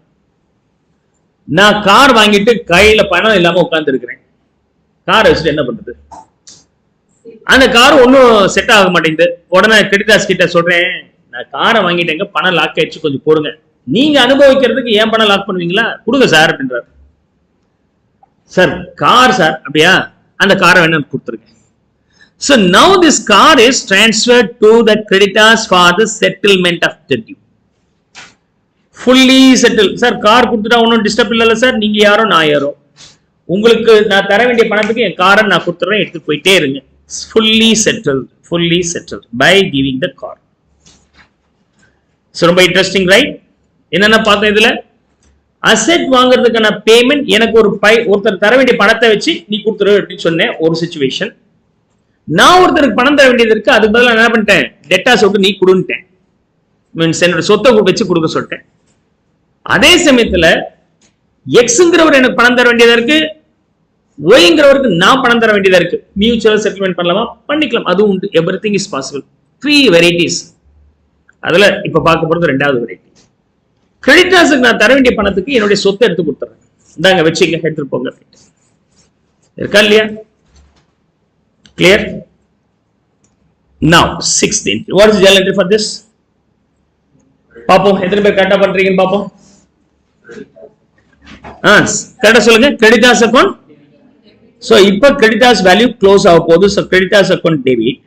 நான் கார் வாங்கிட்டு கையில பணம் இல்லாம உட்கார்ந்து இருக்கிறேன். கார் வச்சுட்டு என்ன பண்றது? அந்த கார் ஒன்னும் செட் ஆக மாட்டேங்குது. உடனே கிரெடிட்டாஸ் கிட்ட சொல்றேன், நான் காரை வாங்கிட்டேங்க, பணம் லாக் ஆயிடுச்சு, கொஞ்சம் போடுங்க. நீங்க அனுபவிக்கிறதுக்கு ஏன் பணம் லாக் பண்ணுவீங்களா? கொடுங்க சார் அப்படின்றாரு. சார் கார் சார், அப்படியா? அந்த காரை வேணா கொடுத்துருங்க. So now this car is transferred to the creditors for the settlement of the due. Fully settled. Sir car கொடுத்துட்டா ஒன்றும் டிஸ்டர்ப் இல்லைல்ல சார், நீங்க யாரோ நான் யாரோ, உங்களுக்கு நான் தர வேண்டிய பணத்துக்கு என் காரை நான் கொடுத்துறேன், எடுத்து போயிட்டே இருங்க. Fully settled by giving the car. So ரொம்ப இன்ட்ரெஸ்டிங், ரைட்? என்னென்ன பார்த்தோம் இதுல? அசெட் வாங்குறதுக்கான பேமெண்ட் எனக்கு ஒருத்தர் தர வேண்டிய பணத்தை வச்சு நீ கொடுத்துரு அப்படின்னு சொன்னேன், ஒரு சிச்சுவேஷன். நான் ஒருத்தருக்கு பணம் தர வேண்டியது இருக்கு, அதுக்கு பதிலாக என்ன பண்ணிட்டேன்? டெட்டாஸ் விட்டு நீ கொடுன்ட்டேன், மீன்ஸ் என்னோட சொத்தை வச்சு கொடுக்க சொல்லிட்டேன். அதே சமயத்துல எக்ஸ்ங்கிறவர் எனக்கு பணம் தர வேண்டியதா இருக்கு, ஒய்ங்கிறவருக்கு நான் பணம் தர வேண்டியதா இருக்கு. மியூச்சுவல் செட்டில்மெண்ட் பண்ணலாமா? பண்ணிக்கலாம், அதுவும் உண்டு. Everything is possible. 3 வெரைட்டிஸ். அதுல இப்ப பார்க்க போறது 2வது வெரைட்டி. கிரெடிட்டாஸுக்கு நான் தர வேண்டிய பணத்துக்கு என்னுடைய சொத்தை எடுத்து கொடுத்துறேன், இந்தாங்க வச்சுங்க, எடுத்துட்டு போங்க. இருக்கா இல்லையா? Clear? Now 6th entry. What is the journal entry for this? பாப்போம் எத்தனை பேர் கரெக்டா பண்றீங்கன்னு பாப்போம். கரெக்டா சொல்லுங்க. Creditors account. சோ இப்ப கிரெடிட்டாஸ் வேல்யூ க்ளோஸ் ஆக போகுது. So creditors account debit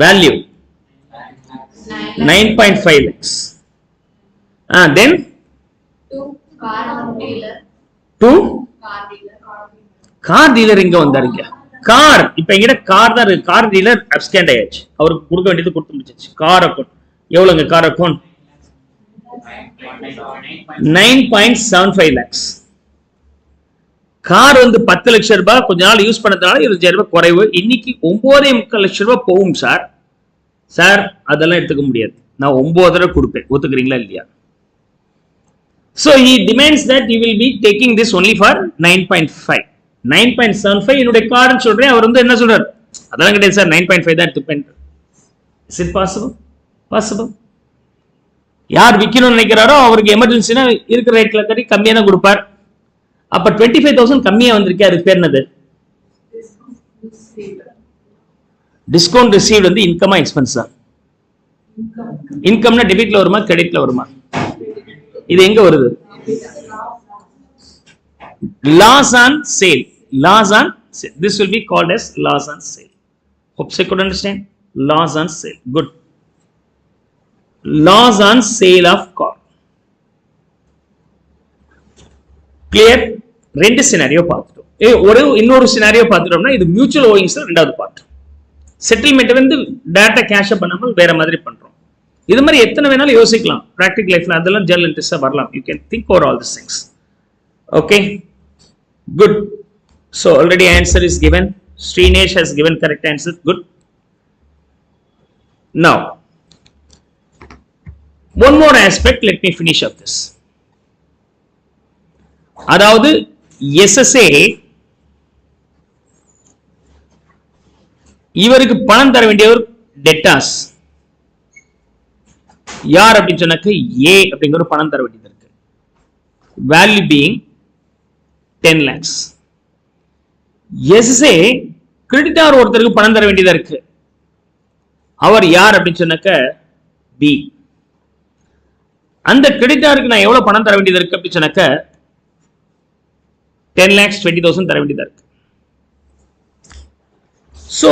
value 9.5 lakhs. Then to car dealer. to Car dealer. Car dealer இங்க வந்தாருங்க. கார் இப்ப எங்கிட்ட கார் தான் இருக்கு. கார் டீலர் அப்ஸ்கேண்ட் ஆயாச்சு. அவருக்கு கொடுக்க வேண்டியது கொடுத்து முடிச்சிச்சு. கார் அக்கௌண்ட் எவ்வளவுங்க? Car account 9.75 lakhs. கார் வந்து 10 லட்சம் ரூபாய் கொஞ்ச நாள் யூஸ் பண்ணதுனால 20,000 ரூபாய் குறைவு. இன்னைக்கு 9.25 லட்சம் ரூபாய் போகும் சார். சார் அதெல்லாம் எடுத்துக்க முடியாது. நான் 9.5 கொடுப்பேன். ஒத்துக்கிறீங்களா இல்லையா? So he demands that you will be taking this only for 9.5. 9.75 என்னுடைய கார்னு சொல்றேன். அவர் வந்து என்ன சொல்றாரு? அதெல்லாம் கிடையாது சார், 9.5 தான் எடுத்துப்பேன். Is it possible? Possible. யார் விற்கணும்னு நினைக்கிறாரோ அவருக்கு எமர்ஜென்சினா இருக்கிற ரேட்ல கட்டி கம்மியா தான் கொடுப்பார். அப்ப 25,000 கம்மியா வந்திருக்கே, அதுக்கு பேர் என்னது? டிஸ்கவுண்ட் ரிசீவ்ட் வந்து இன்கமா எக்ஸ்பென்ஸா? இன்கம்னா டெபிட்ல வருமா கிரெடிட்ல வருமா? இது எங்க வருது? Loss on sale. Loss on sale. This will be called as loss on sale. Hope you could understand. Loss on sale. Good. Loss on sale of car. Clear? ரெண்டு சினாரியோ பார்த்துட்டோம். ஒரு இன்னொரு சினாரியோ பார்த்துட்டோம்னா இது மியூச்சுவல் ஓயிங்ஸ் ரெண்டாவது part. Settlement வந்து டேரக்டா cash பண்ணாமல் வேற மாதிரி பண்றோம். இது மாதிரி எத்தனை வேணாலும் யோசிக்கலாம். பிராக்டிகல் லைஃப்ல அதெல்லாம் ஜெனரல் இன்ட்ரெஸ்டா வரலாம். You can think over all this things. Okay, good. So already answer is given. Srinesh has given correct answer. Good. Now, one more aspect. Let me finish up this. அதாவது SSA இவருக்கு பணம் தர வேண்டியவர் debtors யார் அப்படின்னு சொன்னாக்க ஏ அப்படிங்கிற பணம் தர வேண்டியது இருக்கு. Value being 10 lakhs. SSA creditor ஒருத்தருக்கு பணம் தர வேண்டியதா இருக்கு. அவர் யார் அப்படின்னு சொன்னாக்க பி. அந்த கிரெடிட்டாருக்கு நான் எவ்வளவு பணம் தர வேண்டியது இருக்கு அப்படின்னு சொன்னாக்க 10 lakhs 20,000 தர வேண்டியதா இருக்கு. சோ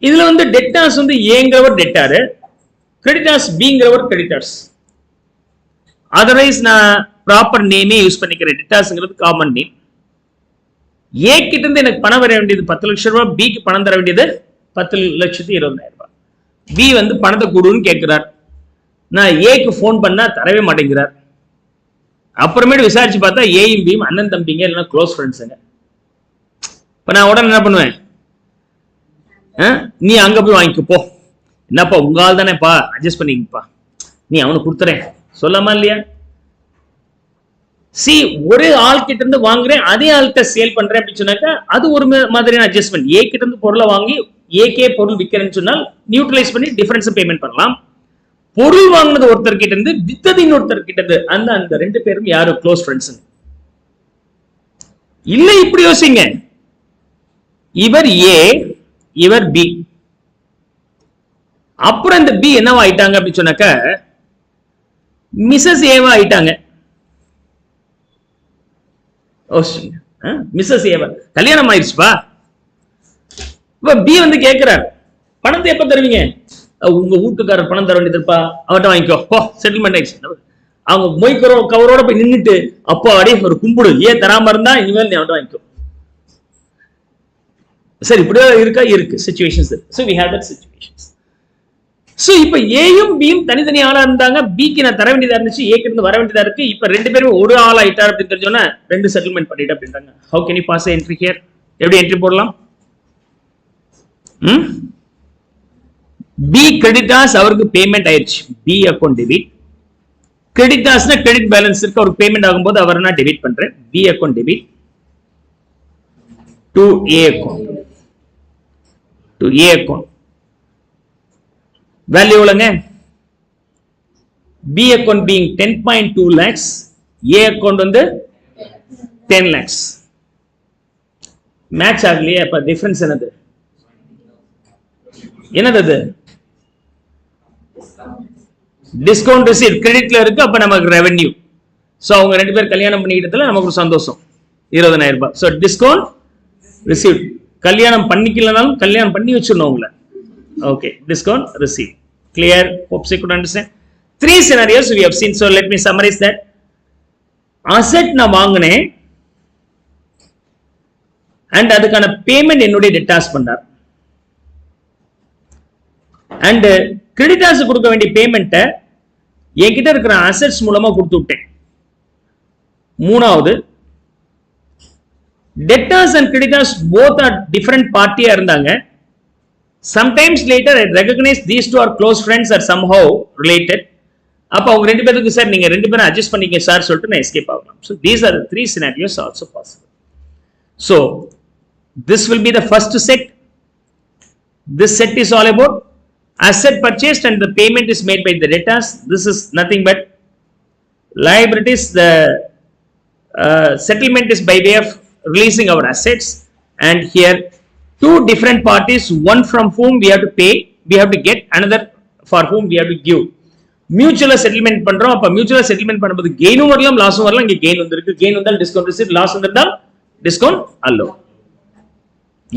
இதுல வந்து டெட்டார்ஸ் வந்து ஏங்கிறவர் டெட்டாரு, கிரெடிட்டார்ஸ் பிங்கிறவர் கிரெடிட்டார்ஸ். அதர்வைஸ் நான் ப்ராப்பர் நேமே யூஸ் பண்ணிக்கிறேன். டெட்டார்ஸ்ங்கிறது காமன் நேம். ஏ கிட்ட இருந்து எனக்கு பணம் வர வேண்டியது 10 லட்சம் ரூபாய், பிக்கு பணம் தர வேண்டியது 10,20,000 ரூபாய். பி வந்து பணத்தை கொடுன்னு கேட்கிறார். நான் ஏக்கு போன் பண்ணா தரவே மாட்டேங்கிறார். அப்புறமேட்டு விசாரிச்சு பார்த்தா ஏயும் பியும் அண்ணன் தம்பிங்க இல்லைன்னா க்ளோஸ் ஃப்ரெண்ட்ஸுங்க. இப்ப நான் உடனே என்ன பண்ணுவேன்? நீ அங்க போய் வாங்கிக்க போ, என்னப்பா உங்க ஆள் தானேப்பா, அட்ஜஸ்ட் பண்ணிக்கப்பா, நீ அவனுக்கு கொடுத்துறேன் சொல்லாமா இல்லையா? சி, ஒரே ஆள் கிட்ட இருந்து வாங்குறேன், அதே ஆள்கிட்ட சேல் பண்றேன் அப்படின்னு சொன்னாக்கா அது ஒரு மாதிரியான அட்ஜஸ்ட்மெண்ட். ஏ கிட்ட இருந்து பொருளை வாங்கி ஏகே பொருள் விற்கிறேன்னு சொன்னால் நியூட்ரலைஸ் பண்ணி டிஃபரன்ஸ் பேமெண்ட் பண்ணலாம். பொருள் வாங்கினது ஒருத்தர் கிட்ட இருந்து வித்தது இன்னொருத்தர் கிட்ட இருந்து, அந்த ரெண்டு பேரும் யாரு க்ளோஸ் ஃப்ரெண்ட்ஸ் இல்ல. இப்படி யோசிங்க, இவர் ஏ இவர் பி. அப்புறம் இந்த பி என்னவா ஆயிட்டாங்க அப்படின்னு சொன்னாக்க மிஸ்ஸஸ் ஏவா ஆயிட்டாங்க. மிஸ்ஸஸ் ஏவா கல்யாணம் ஆயிடுச்சுப்பா. இப்ப பி வந்து கேட்கிறார், பணத்தை எப்ப தருவீங்க? உங்க வீட்டுக்காரர் பணம் தர வேண்டியதுப்பா, அவர்கிட்ட வாங்கிக்கோ போ, செட்டில்மெண்ட் ஆயிடுச்சு. அவங்க மொய்க்கிறோ கவரோட போய் நின்றுட்டு அப்போ அடே ஒரு கும்பிடு, ஏன் தராம இருந்தா இனிமேல் நீ அவர்கிட்ட வாங்கிக்கோ. சரி, இப்படியே இருக்கா? இருக்கு situations. So we have that situations. So இப்ப ஏயும் பியும் தனித்தனி ஆளா இருந்தாங்க. பிக்கு நான் தர வேண்டியதா இருந்துச்சு, ஏக்கு இருந்து வர வேண்டியதா இருக்கு. இப்ப ரெண்டு பேரும் ஒரு ஆள் ஆயிட்டார் அப்படின்னு தெரிஞ்சோன்னா ரெண்டு செட்டில்மெண்ட் பண்ணிட்டு அப்படின்றாங்க. How can you pass an entry here? எப்படி என்ட்ரி போடலாம்? பி கிரெடிட்டார்ஸ் அவருக்கு பேமெண்ட் ஆயிடுச்சு, பி அக்கௌண்ட் டெபிட். கிரெடிட்டார்ஸ்னா கிரெடிட் பேலன்ஸ் இருக்கு, அவருக்கு பேமெண்ட் ஆகும்போது அவர் நான் டெபிட் பண்றேன். B account debit to A account, to A account. Value எவ்வளவுங்க? B account being 10.2 lakhs, A account வந்து 10 lakhs. மேட்ச் ஆகலையே, அப்ப டிஃபரன்ஸ் என்னது? என்னது? டிஸ்கவுண்ட் ரிசீவ் கிரெடிட்ல இருக்கு, அப்ப நமக்கு ரெவென்யூ. சோ அவங்க ரெண்டு பேர் கல்யாணம் பண்ணிக்கிட்டதுல நமக்கு ஒரு சந்தோஷம், 20,000 ரூபாய். So discount receive. கல்யாணம் பண்ணிக்கலனாலும் கல்யாணம் பண்ணி வச்சிடணும் உங்களை. Okay, discount receive. Clear? Hopes you could understand. 3 scenarios we have seen. So let me summarize that. Asset na vaangane and adukana payment ennude debtors pannar. And creditors கொடுக்க வேண்டிய payment என்கிட்ட இருக்கிற assets மூலமா கொடுத்து விட்டேன். மூணாவது, debtors and creditors both are different party இருந்தாங்க. Sometimes later I recognize these two are close friends or somehow related. அப்ப அவங்க ரெண்டு பேருக்கு சார் நீங்க ரெண்டு பேரும் அட்ஜஸ்ட் பண்ணிக்க சார் சொல்லிட்டு நான் எஸ்கேப் ஆகலாம். So these are the 3 scenarios also possible. So this will be the first set. This set is all about asset purchased and the payment is made by the debtors. This is nothing but liabilities. The settlement is by way of releasing our assets, and here 2 different parties, one from whom we have to pay, we have to get, another for whom we have to give. Mutual settlement பண்றோம். அப்ப mutual settlement பண்ணும்போது கெயினும் வரலாம் லாஸும் வரலாம். இங்க gain வந்திருக்கு, gain வந்தால் discount receive, loss வந்தால் discount அல்லோ.